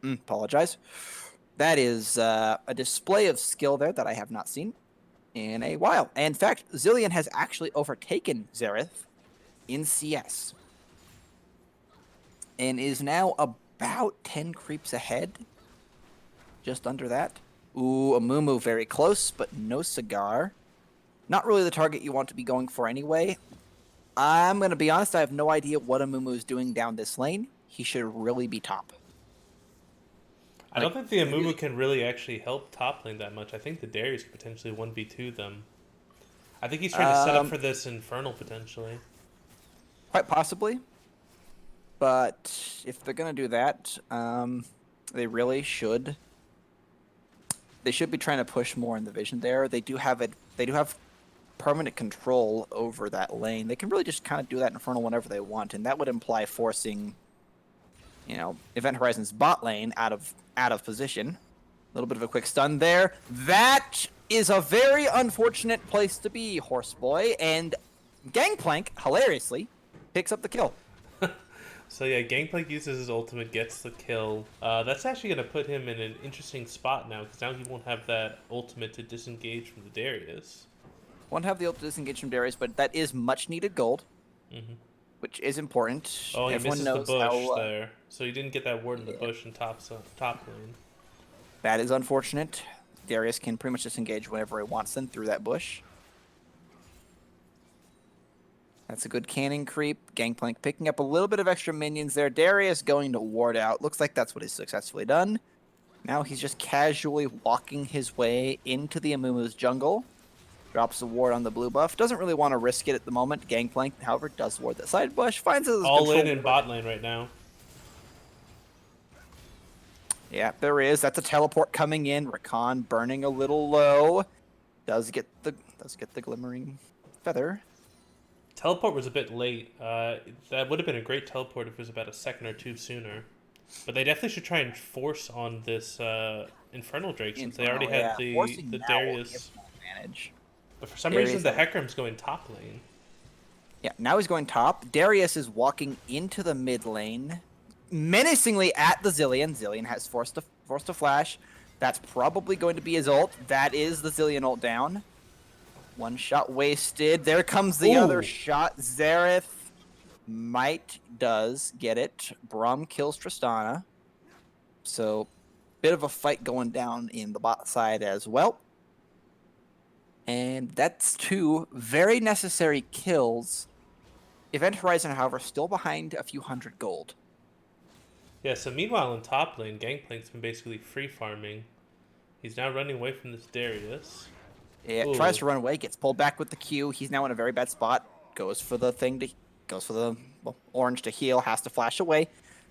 apologize. That is a display of skill there that I have not seen in a while. In fact, Zillion has actually overtaken Xerath in CS. And is now about 10 creeps ahead. Just under that. Ooh, Amumu very close, but no cigar. Not really the target you want to be going for anyway. I'm going to be honest, I have no idea what Amumu is doing down this lane. He should really be top. I don't think the Amumu can really actually help top lane that much. I think the Darius could potentially 1v2 them. I think he's trying to set up for this Infernal potentially. Quite possibly. But if they're going to do that, they really should. They should be trying to push more in the vision there. They do have permanent control over that lane. They can really just kind of do that Infernal whenever they want, and that would imply forcing, Event Horizon's bot lane out of position. A little bit of a quick stun there. That is a very unfortunate place to be, Horseboy, and Gangplank, hilariously, picks up the kill. So yeah, Gangplank uses his ultimate, gets the kill. That's actually going to put him in an interesting spot now, because now he won't have that ultimate to disengage from the Darius. Won't have the ultimate to disengage from Darius, but that is much needed gold, which is important. Oh, he Everyone misses knows the bush how, there. So he didn't get that ward in the bush in top lane. That is unfortunate. Darius can pretty much disengage whenever he wants them through that bush. That's a good cannon creep. Gangplank picking up a little bit of extra minions there. Darius going to ward out. Looks like that's what he's successfully done. Now he's just casually walking his way into the Amumu's jungle. Drops a ward on the blue buff. Doesn't really want to risk it at the moment. Gangplank, however, does ward the side bush. Finds his all in bot lane right now. Yeah, there is. That's a teleport coming in. Rakan burning a little low. Does get the glimmering feather. Teleport was a bit late. That would have been a great teleport if it was about a second or two sooner. But they definitely should try and force on this Infernal Drake since they already had the Darius advantage. But for some reason, the Hecarim's going top lane. Yeah, now he's going top. Darius is walking into the mid lane, menacingly at the Zillion. Zillion has forced a flash. That's probably going to be his ult. That is the Zillion ult down. One shot wasted. There comes the other shot. Xerath does get it. Braum kills Tristana. So, bit of a fight going down in the bot side as well. And that's two very necessary kills. Event Horizon, however, still behind a few hundred gold. Yeah, so meanwhile in top lane, Gangplank's been basically free farming. He's now running away from this Darius. Yeah, tries to run away, gets pulled back with the Q. He's now in a very bad spot. Goes for the orange to heal, has to flash away.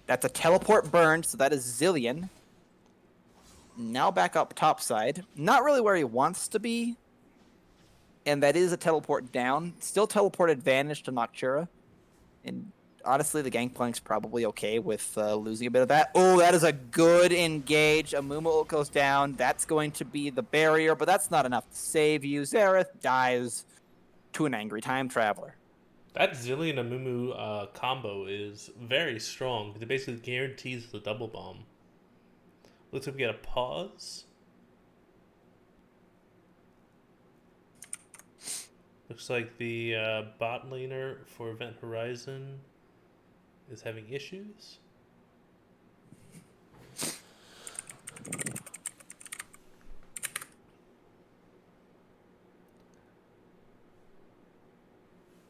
That's a teleport burned, so that is Zillion. Now back up top side. Not really where he wants to be. And that is a teleport down. Still teleport advantage to Noctura. And honestly, the Gangplank's probably okay with losing a bit of that. Oh, that is a good engage. Amumu ult goes down. That's going to be the barrier, but that's not enough to save you. Xerath dies. to an angry time traveler. That Zillion Amumu combo is very strong. It basically guarantees the double bomb. Looks like we get a pause. Looks like the bot laner for Event Horizon is having issues.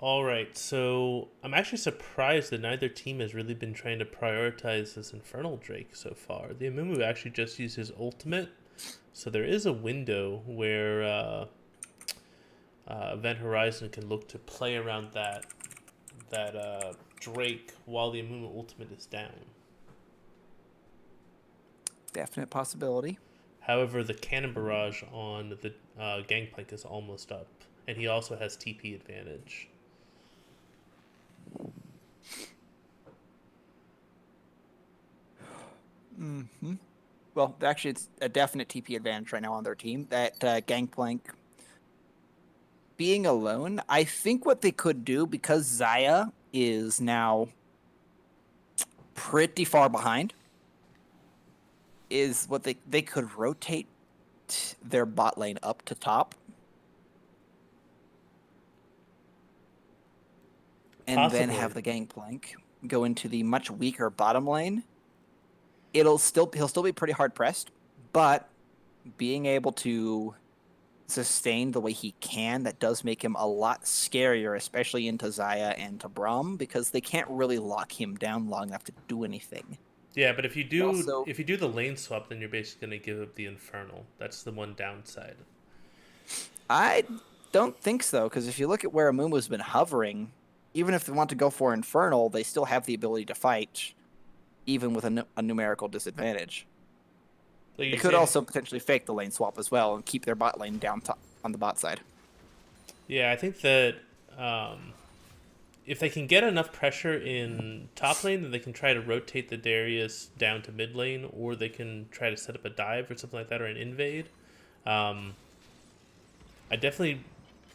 All right, so I'm actually surprised that neither team has really been trying to prioritize this Infernal Drake so far. The Amumu actually just used his ultimate, so there is a window where Event Horizon can look to play around that Drake while the Amumu ultimate is down. Definite possibility. However, the cannon barrage on the Gangplank is almost up, and he also has TP advantage. Mm-hmm. Well, actually, it's a definite TP advantage right now on their team. That Gangplank being alone, I think what they could do, because Zaya is now pretty far behind, is what they could rotate their bot lane up to top. And then Possibly. have the Gangplank go into the much weaker bottom lane. He'll still be pretty hard pressed, but being able to sustain the way he can, that does make him a lot scarier, especially into Zaya and to Braum, because they can't really lock him down long enough to do anything. Yeah, but if you do Also- the lane swap, then you're basically going to give up the Infernal. That's the one downside. I don't think so, because if you look at where Amumu's been hovering, even if they want to go for Infernal, they still have the ability to fight, even with a numerical disadvantage. Like They could also potentially fake the lane swap as well and keep their bot lane down top on the bot side. Yeah, I think that if they can get enough pressure in top lane, then they can try to rotate the Darius down to mid lane, or they can try to set up a dive or something like that, or an invade. I definitely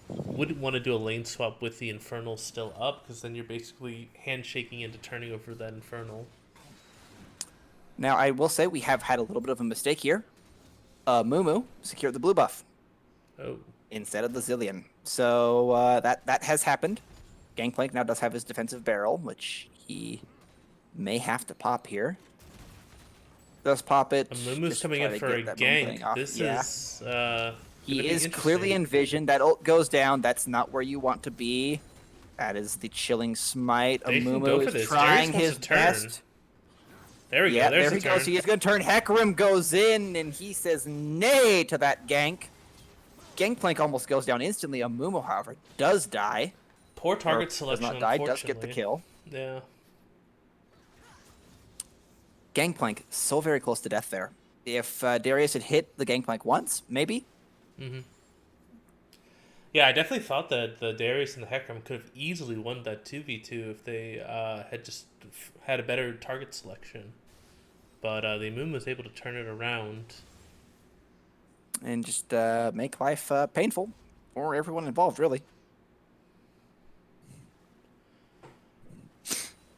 wouldn't want to do a lane swap with the Infernal still up, because then you're basically handshaking into turning over that Infernal. Now, I will say we have had a little bit of a mistake here. Mumu secured the blue buff Oh. instead of the Zillion. So that has happened. Gangplank now does have his defensive barrel, which he may have to pop here. Does pop it. Amumu's just to coming try in to for a get that Moon thing gank. off. This Yeah. is He is clearly envisioned. That ult goes down. That's not where you want to be. That is the chilling smite. They can go Amumu for is this. trying Darius wants his to turn. best. There we go. Yeah, There's there a he turn. goes. He is going to turn. Hecarim goes in, and he says nay to that gank. Gangplank almost goes down instantly. Amumu, however, does die. Poor Or target does selection, not die, does get the unfortunately. kill. Yeah. Gangplank, so very close to death there. If Darius had hit the Gangplank once, maybe. Mm-hmm. Yeah, I definitely thought that the Darius and the Hecarim could have easily won that 2v2 if they had just had a better target selection. But the Moon was able to turn it around. And just make life painful for everyone involved, really.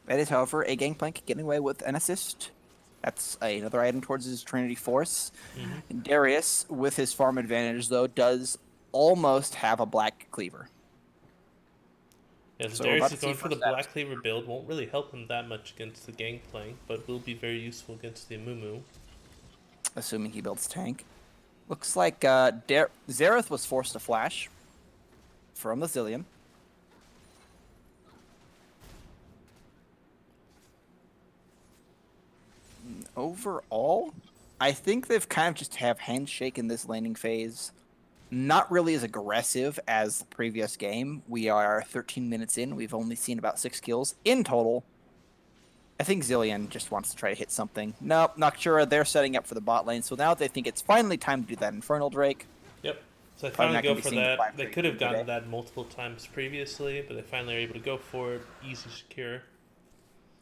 That is, however, a Gangplank getting away with an assist. That's another item towards his Trinity Force. Mm-hmm. Darius, with his farm advantage, though, does almost have a Black Cleaver. Yeah, so So Darius about is to going see for the first steps. Black Cleaver build. Won't really help him that much against the Gangplank, but will be very useful against the Amumu. Assuming he builds tank. Looks like Xerath was forced to flash from the Zillion. Overall, I think they've kind of just have handshake in this laning phase. Not really as aggressive as the previous game. We are 13 minutes in. We've only seen about 6 kills in total. I think Zillion just wants to try to hit something. Nope, Noctura, they're setting up for the bot lane. So now they think it's finally time to do that Infernal Drake. Yep. So they Probably finally not go gonna be for seeing the that. Black They Drake could have gotten today. that multiple times previously, but they finally are able to go for it. Easy secure.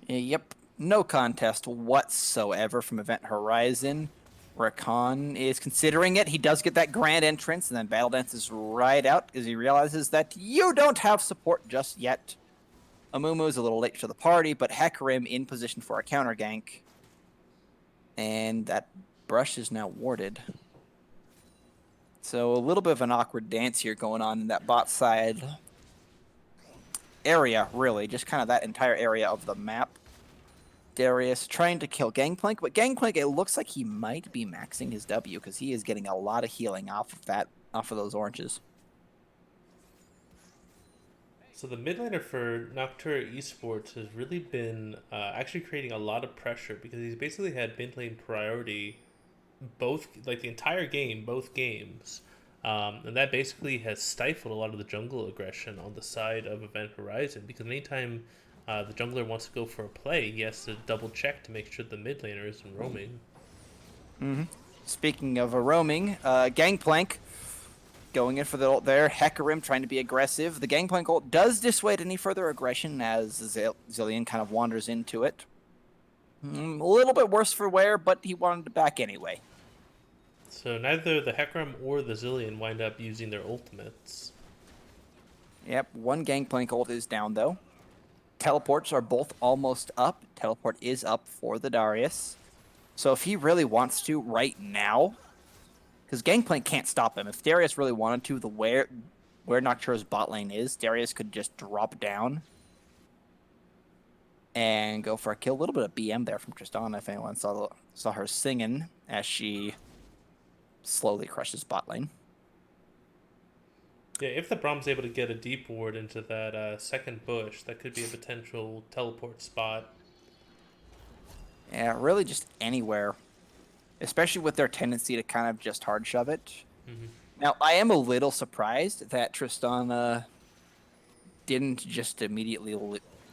Yep, no contest whatsoever from Event Horizon. Rakan is considering it. He does get that grand entrance, and then Battle dances right out because he realizes that you don't have support just yet. Amumu's a little late to the party, but Hecarim in position for a counter gank. And that brush is now warded. So a little bit of an awkward dance here going on in that bot side area, really. Just kind of that entire area of the map. Darius trying to kill Gangplank, but Gangplank, it looks like he might be maxing his W because he is getting a lot of healing off of those oranges. So the mid laner for Noctura Esports has really been actually creating a lot of pressure because he's basically had mid lane priority both, like the entire game, both games. And that basically has stifled a lot of the jungle aggression on the side of Event Horizon because anytime the jungler wants to go for a play, he has to double check to make sure the mid laner isn't roaming. Mm-hmm. Speaking of a roaming, Gangplank going in for the ult there. Hecarim trying to be aggressive. The Gangplank ult does dissuade any further aggression as Zilean kind of wanders into it. A little bit worse for wear, but he wanted to back anyway. So neither the Hecarim or the Zilean wind up using their ultimates. Yep, one Gangplank ult is down though. Teleports are both almost up. Teleport is up for the Darius. So if he really wants to right now, because Gangplank can't stop him. If Darius really wanted to, where Noctura's bot lane is, Darius could just drop down and go for a kill. A little bit of BM there from Tristana if anyone saw her singing as she slowly crushes bot lane. Yeah, if the Brahm's able to get a deep ward into that second bush, that could be a potential teleport spot. Yeah, really just anywhere. Especially with their tendency to kind of just hard shove it. Mm-hmm. Now, I am a little surprised that Tristana didn't just immediately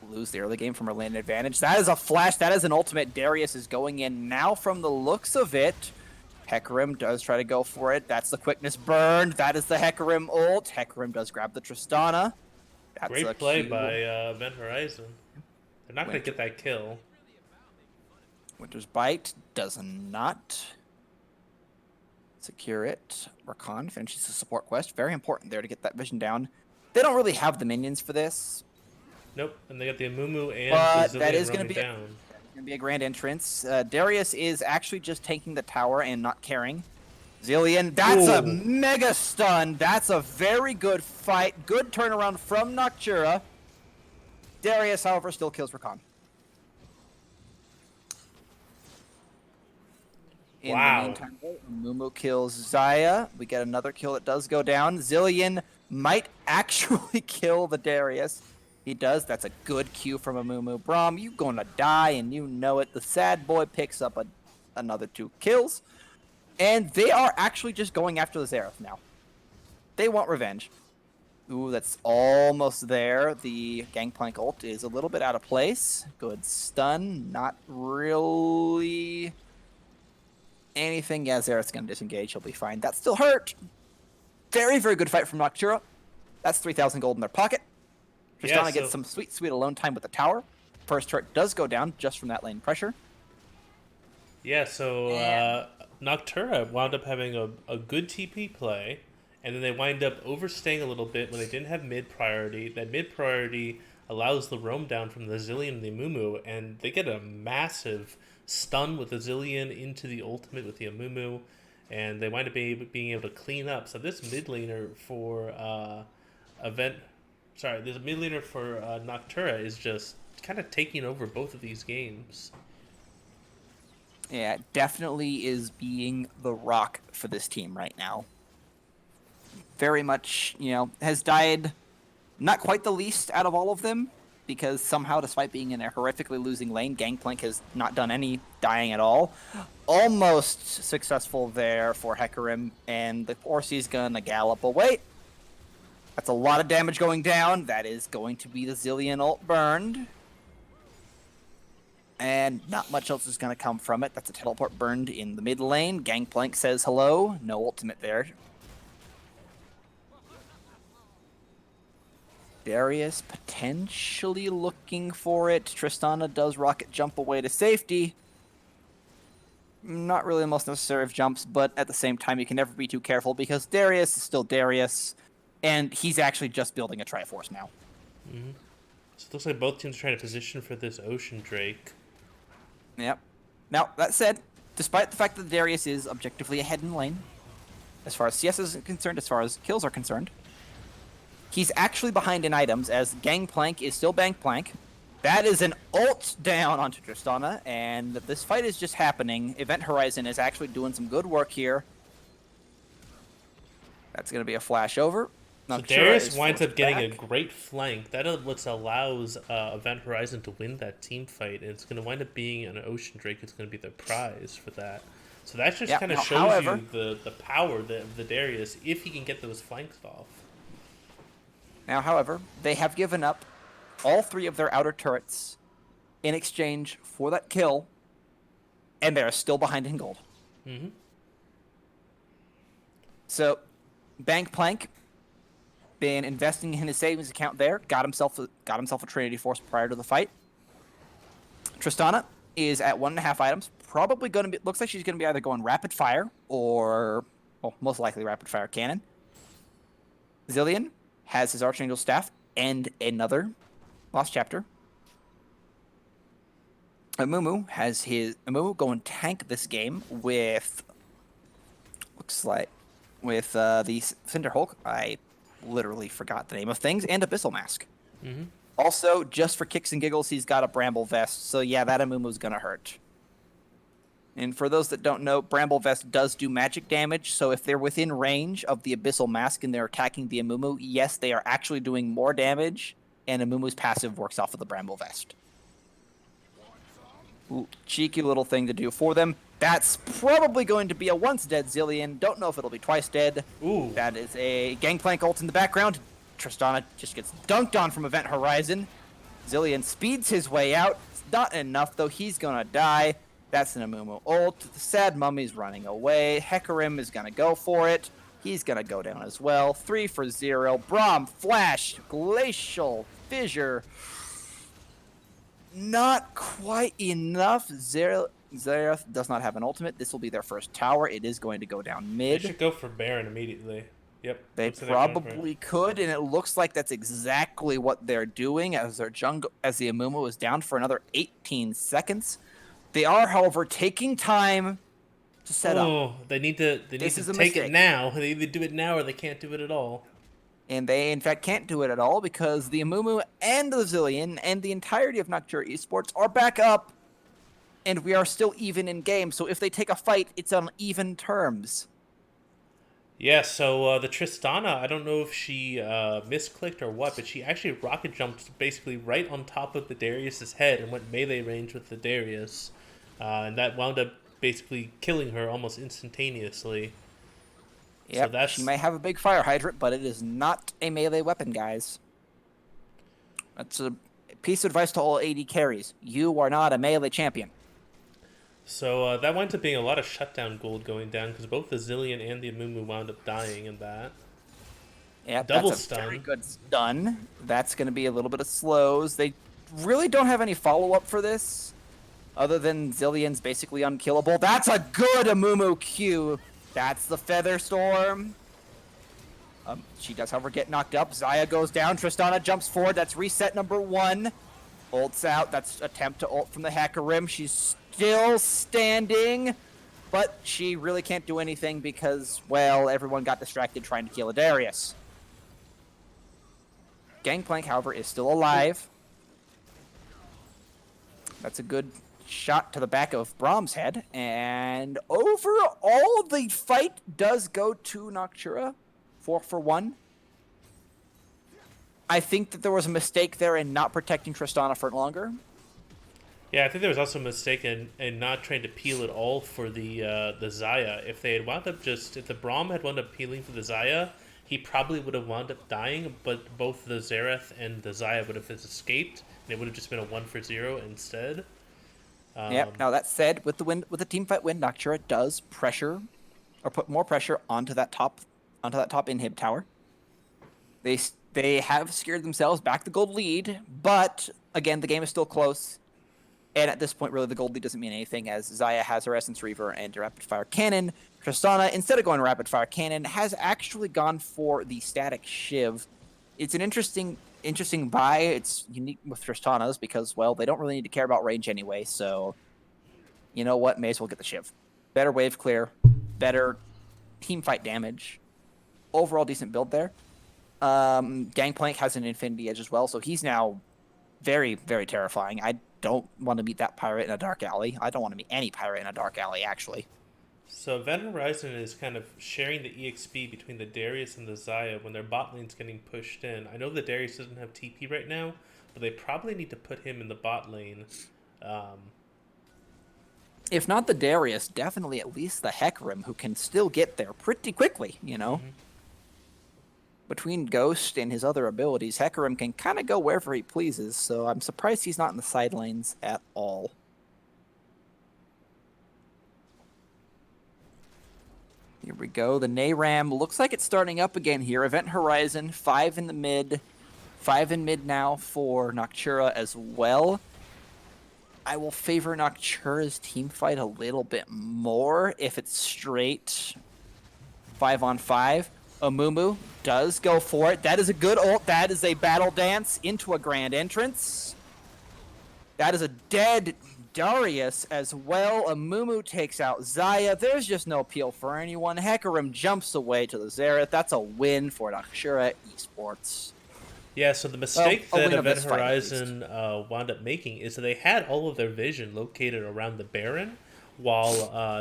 lose the early game from her lane advantage. That is a flash. That is an ultimate. Darius is going in now from the looks of it. Hecarim does try to go for it. That's the quickness burn. That is the Hecarim ult. Hecarim does grab the Tristana. That's Great play by Event Horizon. They're not going to get that kill. Winter's Bite does not secure it. Rakan finishes the support quest. Very important there to get that vision down. They don't really have the minions for this. Nope, and they got the Amumu and but the Zilean that is going to be a grand entrance. Darius is actually just taking the tower and not caring. Zilean, that's a mega stun. That's a very good fight. Good turnaround from Noctura. Darius, however, still kills Rakan. In the meantime, Mumu kills Zaya. We get another kill that does go down. Zilean might actually kill the Darius. He does. That's a good cue from Amumu. Braum, you gonna die, and you know it. The sad boy picks up another 2 kills. And they are actually just going after the Xerath now. They want revenge. Ooh, that's almost there. The Gangplank ult is a little bit out of place. Good stun. Not really anything. Yeah, Xerath's going to disengage. He'll be fine. That still hurt. Very, very good fight from Noctura. That's 3,000 gold in their pocket. Tristana gets some sweet, sweet alone time with the tower. First turret does go down just from that lane pressure. Yeah, so Noctura wound up having a good TP play, and then they wind up overstaying a little bit when they didn't have mid priority. That mid priority allows the roam down from the Zilean and the Amumu, and they get a massive stun with the Zilean into the ultimate with the Amumu, and they wind up being able to clean up. So this mid laner for Noctura is just kind of taking over both of these games. Yeah, definitely is being the rock for this team right now. Very much, has died not quite the least out of all of them, because somehow, despite being in a horrifically losing lane, Gangplank has not done any dying at all. Almost successful there for Hecarim, and the Orsi's gonna gallop away. That's a lot of damage going down. That is going to be the Zilean ult burned. And not much else is going to come from it. That's a teleport burned in the mid lane. Gangplank says hello. No ultimate there. Darius potentially looking for it. Tristana does rocket jump away to safety. not really the most necessary of jumps, but at the same time, you can never be too careful because Darius is still Darius, and he's actually just building a Triforce now. So it looks like both teams are trying to position for this Ocean Drake. Yep. Now, that said, despite the fact that Darius is objectively ahead in lane, as far as CS is concerned, as far as kills are concerned, he's actually behind in items as Gangplank is still Gangplank. That is an ult down onto Tristana, and this fight is just happening. Event Horizon is actually doing some good work here. That's going to be a flash over. So Noctura Darius is winds forced up getting a back. great flank. That what allows Event Horizon to win that team fight, and it's going to wind up being an Ocean Drake. It's going to be the prize for that. So that just Yeah, kind of now, shows however- you the power of the Darius if he can get those flanks off. Now, however, they have given up all 3 of their outer turrets in exchange for that kill, and they're still behind in gold. Mm-hmm. So, Bankplank been investing in his savings account there, got himself a Trinity Force prior to the fight. Tristana is at 1.5 items, probably going to be. Looks like she's going to be either going rapid fire or, well, most likely rapid fire cannon. Zillion has his Archangel staff and another Lost Chapter. Amumu has his Amumu going tank this game with the Cinder Hulk. I literally forgot the name of things, and Abyssal Mask. Mm-hmm. Also, just for kicks and giggles, he's got a Bramble Vest. So yeah, that Amumu's gonna hurt. And for those that don't know, Bramble Vest does do magic damage, so if they're within range of the Abyssal Mask and they're attacking the Amumu, yes, they are actually doing more damage, and Amumu's passive works off of the Bramble Vest. Ooh, cheeky little thing to do for them. That's probably going to be a once dead Zillion. Don't know if it'll be twice dead. Ooh. That is a Gangplank ult in the background. Tristana just gets dunked on from Event Horizon. Zillion speeds his way out. It's not enough, though. He's gonna die. That's an Amumu ult. The sad mummy's running away. Hecarim is gonna go for it. He's gonna go down as well. 3 for 0. Braum, Flash, Glacial, Fissure. Not quite enough. Zerath does not have an ultimate. This will be their first tower. It is going to go down They mid. should go for Baron immediately. Yep. They looks like they're going for it. probably could, and it looks like that's exactly what they're doing as their jungle, as the Amumu is down for another 18 seconds. They are, however, taking time to set up, Oh, they need to This is a take it mistake. now. They either do it now or they can't do it at all. and they in fact can't do it at all because the Amumu and the Zillion and the entirety of Noctura Esports are back up, and we are still even in game. So if they take a fight, it's on even terms. Yeah, so the Tristana, I don't know if she misclicked or what, but she actually rocket jumped basically right on top of the Darius's head and went melee range with the Darius. And that wound up basically killing her almost instantaneously. Yep, that's- she may have a big fire hydrant, but it is not a melee weapon, guys. That's a piece of advice to all AD carries. You are not a melee champion. So that winds up being a lot of shutdown gold going down because both the Zillion and the Amumu wound up dying in that. Yep, Double that's a stun. very good stun. That's going to be a little bit of slows. They really don't have any follow-up for this, other than Zillion's basically unkillable. That's a good Amumu Q. That's the Feather Storm. She does, however, get knocked up. Xayah goes down. Tristana jumps forward. That's reset number 1. Ults out. That's attempt to ult from the Hecarim. She's still standing, but she really can't do anything because, well, everyone got distracted trying to kill a Darius. Gangplank, however, is still alive. That's a good shot to the back of Braum's head. And overall, the fight does go to Noctura. 4 for 1. I think that there was a mistake there in not protecting Tristana for longer. Yeah, I think there was also a mistake in not trying to peel at all for the Xayah. If they had wound up if the Braum had wound up peeling for the Xayah, he probably would have wound up dying, but both the Xerath and the Xayah would have escaped, and it would have just been a 1 for 0 instead. Yep. Now that said, with the team fight win, Noctura does pressure or put more pressure onto that top inhib tower. They have scared themselves back the gold lead, but again, the game is still close. And at this point, really, the gold lead doesn't mean anything, as Xayah has her Essence Reaver and Rapid Fire Cannon. Tristana, instead of going Rapid Fire Cannon, has actually gone for the Static Shiv. It's an interesting buy. It's unique with Tristana's because, well, they don't really need to care about range anyway, so you know what? May as well get the Shiv. Better wave clear, better team fight damage. Overall decent build there. Gangplank has an Infinity Edge as well, so he's now very, very terrifying. I don't want to meet that pirate in a dark alley. I don't want to meet any pirate in a dark alley, actually. So Event Horizon is kind of sharing the EXP between the Darius and the Xayah when their bot lane's getting pushed in. I know the Darius doesn't have TP right now, but they probably need to put him in the bot lane. If not the Darius, definitely at least the Hecarim, who can still get there pretty quickly, you know? Mm-hmm. Between Ghost and his other abilities, Hecarim can kind of go wherever he pleases, so I'm surprised he's not in the side lanes at all. Here we go. The Nayram looks like it's starting up again here. Event Horizon, 5 in the mid. 5 in mid now for Noctura as well. I will favor Noctura's team fight a little bit more if it's straight 5-on-5. Amumu does go for it. That is a good ult. That is a battle dance into a grand entrance. That is a dead Darius as well. Amumu takes out Xayah. There's just no appeal for anyone. Hecarim jumps away to the Xerath. That's a win for Noctura Esports. Yeah, so the mistake that Event Horizon wound up making is that they had all of their vision located around the Baron, while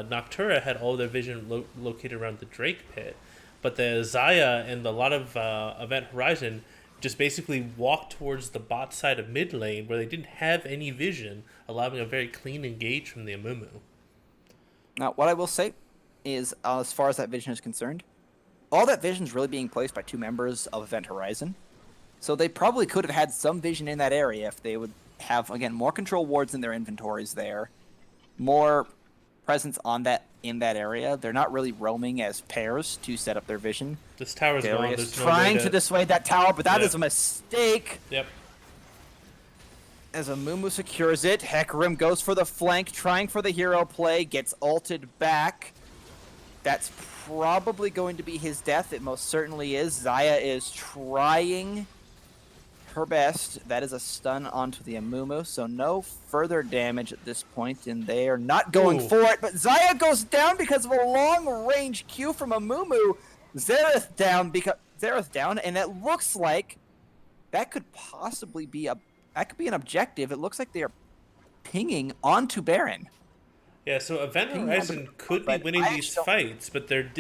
Noctura had all of their vision located around the Drake Pit. But the Xayah and a lot of Event Horizon just basically walked towards the bot side of mid lane where they didn't have any vision, allowing a very clean engage from the Amumu. Now, what I will say is, as far as that vision is concerned, all that vision is really being placed by 2 members of Event Horizon. So they probably could have had some vision in that area if they would have, again, more control wards in their inventories there, more presence on that in that area. They're not really roaming as pairs to set up their vision. This tower's gone. There's trying to dissuade that tower, but that is a mistake. Yep. As Amumu secures it, Hecarim goes for the flank, trying for the hero play, gets ulted back. That's probably going to be his death. It most certainly is. Xayah is trying her best. That is a stun onto the Amumu, so no further damage at this point, and they are not going for it. But Xayah goes down because of a long-range Q from Amumu. Xerath down, and it looks like that could possibly be an objective. It looks like they are pinging onto Baron. Yeah, so Event Horizon could be winning these fights, but their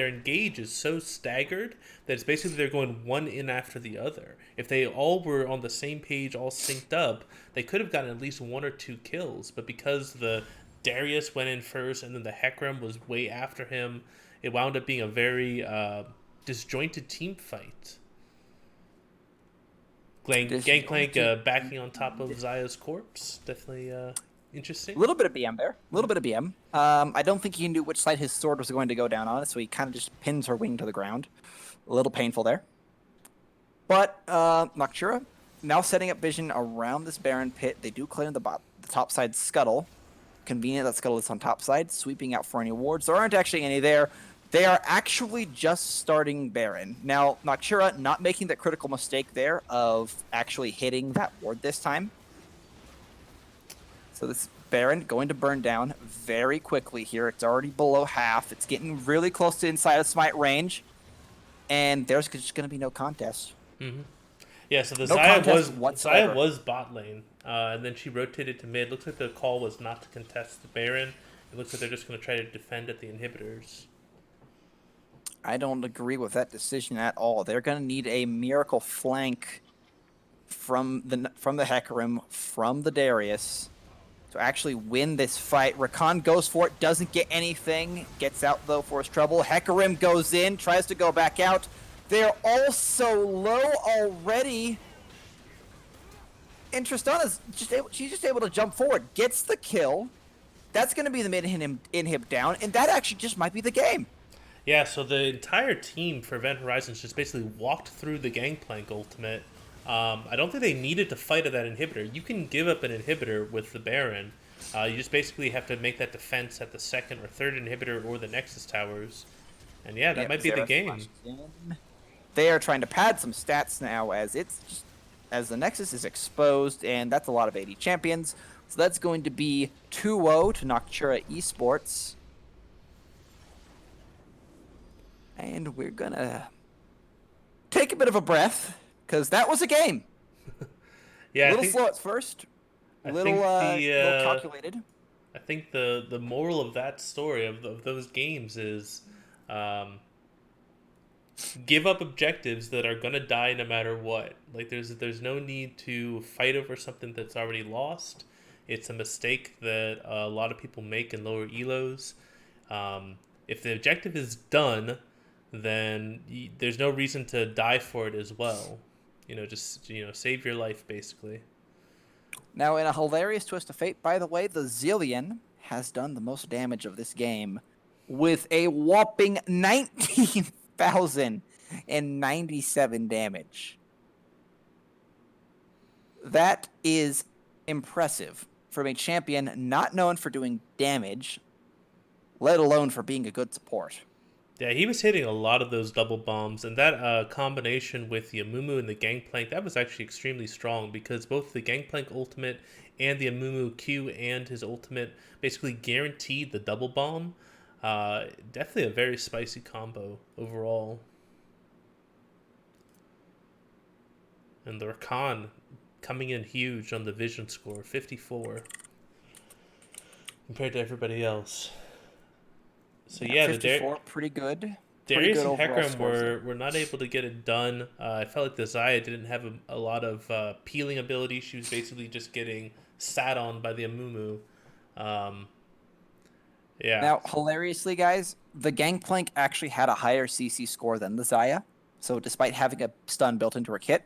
engage is so staggered that it's basically they're going one in after the other. If they all were on the same page, all synced up, they could have gotten at least 1 or 2 kills. But because the Darius went in first and then the Hecarim was way after him, it wound up being a very disjointed team fight. Gangplank backing on top of Xayah's corpse. Definitely interesting. A little bit of BM there. A little bit of BM. I don't think he knew which side his sword was going to go down on, so he kind of just pins her wing to the ground. A little painful there. But Noctura now setting up vision around this Baron pit. They do clear the top side scuttle. Convenient that scuttle is on top side, sweeping out for any wards. There aren't actually any there. They are actually just starting Baron. Now, Noctura not making that critical mistake there of actually hitting that ward this time. So this Baron going to burn down very quickly here. It's already below half. It's getting really close to inside of smite range. And there's just going to be no contest. Mm-hmm. Yeah, so the Xayah was bot lane, and then she rotated to mid. Looks like the call was not to contest the Baron. It looks like they're just going to try to defend at the inhibitors. I don't agree with that decision at all. They're going to need a miracle flank from the Hecarim, from the Darius, to actually win this fight. Rakan goes for it, doesn't get anything, gets out though for his trouble. Hecarim goes in, tries to go back out. They're all so low already. And Tristana's she's just able to jump forward, gets the kill. That's going to be the mid inhib down, and that actually just might be the game. Yeah, so the entire team for Event Horizons just basically walked through the Gangplank ultimate I don't think they needed to fight at that inhibitor. You can give up an inhibitor with the Baron. You just basically have to make that defense at the second or third inhibitor or the Nexus towers. And yeah, that Yep, might be the Xerath game. flashes in. They are trying to pad some stats now as the Nexus is exposed, and that's a lot of 80 champions. So that's going to be 2-0 to Noctura Esports. And we're gonna take a bit of a breath, because that was a game. Yeah, A little slow at first, little calculated. I think the moral of that story of those games is, um, give up objectives that are gonna die no matter what. Like there's no need to fight over something that's already lost. It's a mistake that a lot of people make in lower elos. If the objective is done, then there's no reason to die for it as well. Just save your life basically. Now, in a hilarious twist of fate, by the way, the Zillion has done the most damage of this game with a whopping 19,097 damage. That is impressive from a champion not known for doing damage, let alone for being a good support. Yeah, he was hitting a lot of those double bombs, and that combination with the Amumu and the Gangplank, that was actually extremely strong because both the Gangplank ultimate and the Amumu Q and his ultimate basically guaranteed the double bomb. Definitely a very spicy combo overall. And the Rakan coming in huge on the vision score, 54, compared to everybody else. So yeah, 54, pretty good. Darius and overall Hecarim scores. were not able to get it done. I felt like the Xayah didn't have a lot of peeling ability. She was basically just getting sat on by the Amumu. Yeah. Now, hilariously, guys, the Gangplank actually had a higher CC score than the Xayah. So despite having a stun built into her kit,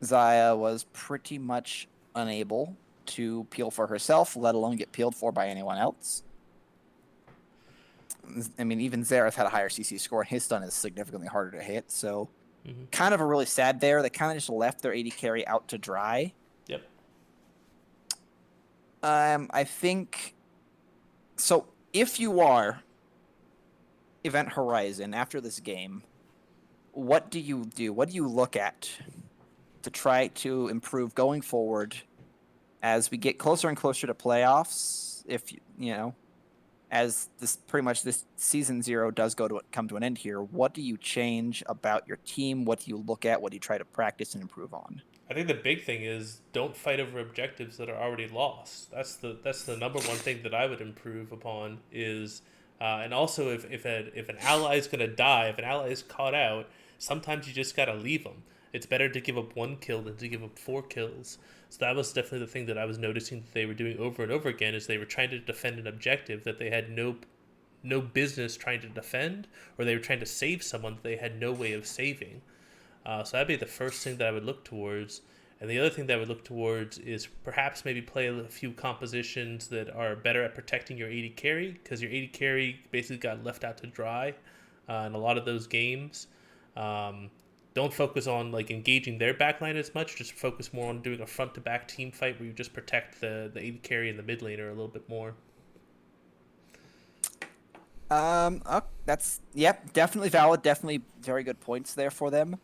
Xayah was pretty much unable to peel for herself, let alone get peeled for by anyone else. I mean, even Xerath had a higher CC score, and his stun is significantly harder to hit. So, kind of a really sad there. They kind of just left their AD carry out to dry. Yep. I think so. If you are Event Horizon after this game, what do you do? What do you look at to try to improve going forward as we get closer and closer to playoffs? If as this season 0 does come to an end here, what do you change about your team? What do you look at? What do you try to practice and improve on? I think the big thing is don't fight over objectives that are already lost. That's the number one thing that I would improve upon is, and also if an ally is gonna die, if an ally is caught out, sometimes you just gotta leave them. It's better to give up 1 kill than to give up 4 kills. So that was definitely the thing that I was noticing that they were doing over and over again, is they were trying to defend an objective that they had no business trying to defend, or they were trying to save someone that they had no way of saving. So that'd be the first thing that I would look towards. And the other thing that I would look towards is perhaps maybe play a few compositions that are better at protecting your AD carry, because your AD carry basically got left out to dry in a lot of those games. Don't focus on like engaging their backline as much. Just focus more on doing a front-to-back team fight where you just protect the AD carry and the mid laner a little bit more. That's definitely valid. Definitely very good points there for them.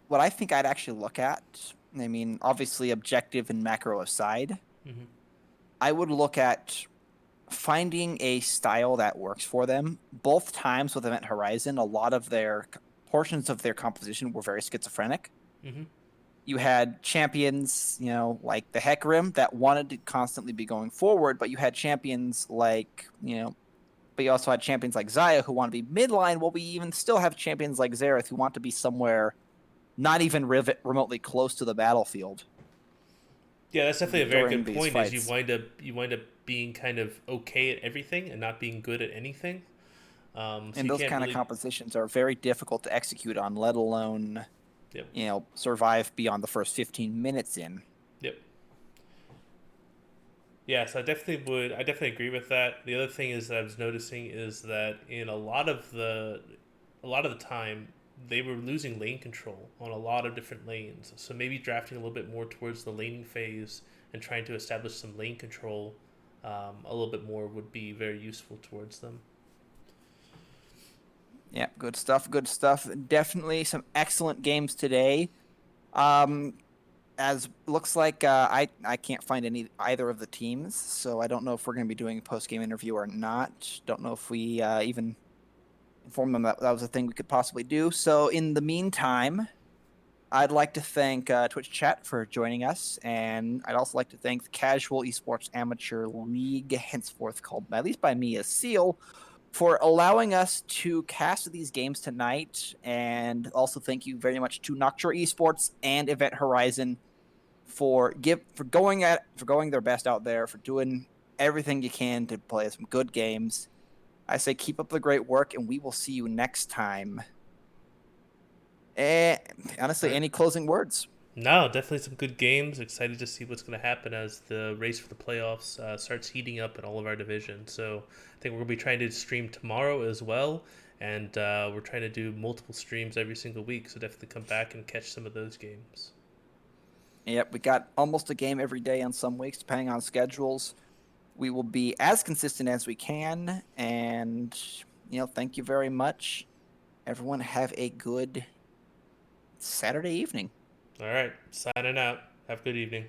What I think I'd actually look at, I mean, obviously objective and macro aside, I would look at finding a style that works for them. Both times with Event Horizon, a lot of their portions of their composition were very schizophrenic. You had champions, like the Hecarim that wanted to constantly be going forward, but you had champions like, but you also had champions like Xayah who want to be midline, while we even still have champions like Xerath who want to be somewhere not even remotely close to the battlefield. Yeah, that's definitely a very good point. Fights. Is you wind up being kind of okay at everything and not being good at anything. So And those kind of compositions are very difficult to execute on, let alone, survive beyond the first 15 minutes in. Yep. Yes, I definitely agree with that. The other thing is that I was noticing is that in a lot of the time, they were losing lane control on a lot of different lanes. So maybe drafting a little bit more towards the laning phase and trying to establish some lane control a little bit more would be very useful towards them. Yeah, good stuff. Good stuff. Definitely some excellent games today. Um, as looks like I can't find either of the teams, so I don't know if we're going to be doing a post game interview or not. Don't know if we even informed them that that was a thing we could possibly do. So in the meantime, I'd like to thank Twitch Chat for joining us, and I'd also like to thank the Casual Esports Amateur League, henceforth called at least by me as Seal, for allowing us to cast these games tonight. And also thank you very much to Noctura Esports and Event Horizon for going their best out there, for doing everything you can to play some good games. I say keep up the great work, and we will see you next time. Eh, All honestly, right. any closing words? No, definitely some good games. Excited to see what's going to happen as the race for the playoffs starts heating up in all of our divisions. So I think we're going to be trying to stream tomorrow as well. And we're trying to do multiple streams every single week. So definitely come back and catch some of those games. Yep, we got almost a game every day on some weeks, depending on schedules. We will be as consistent as we can. And, thank you very much. Everyone have a good Saturday evening. All right. Signing out. Have a good evening.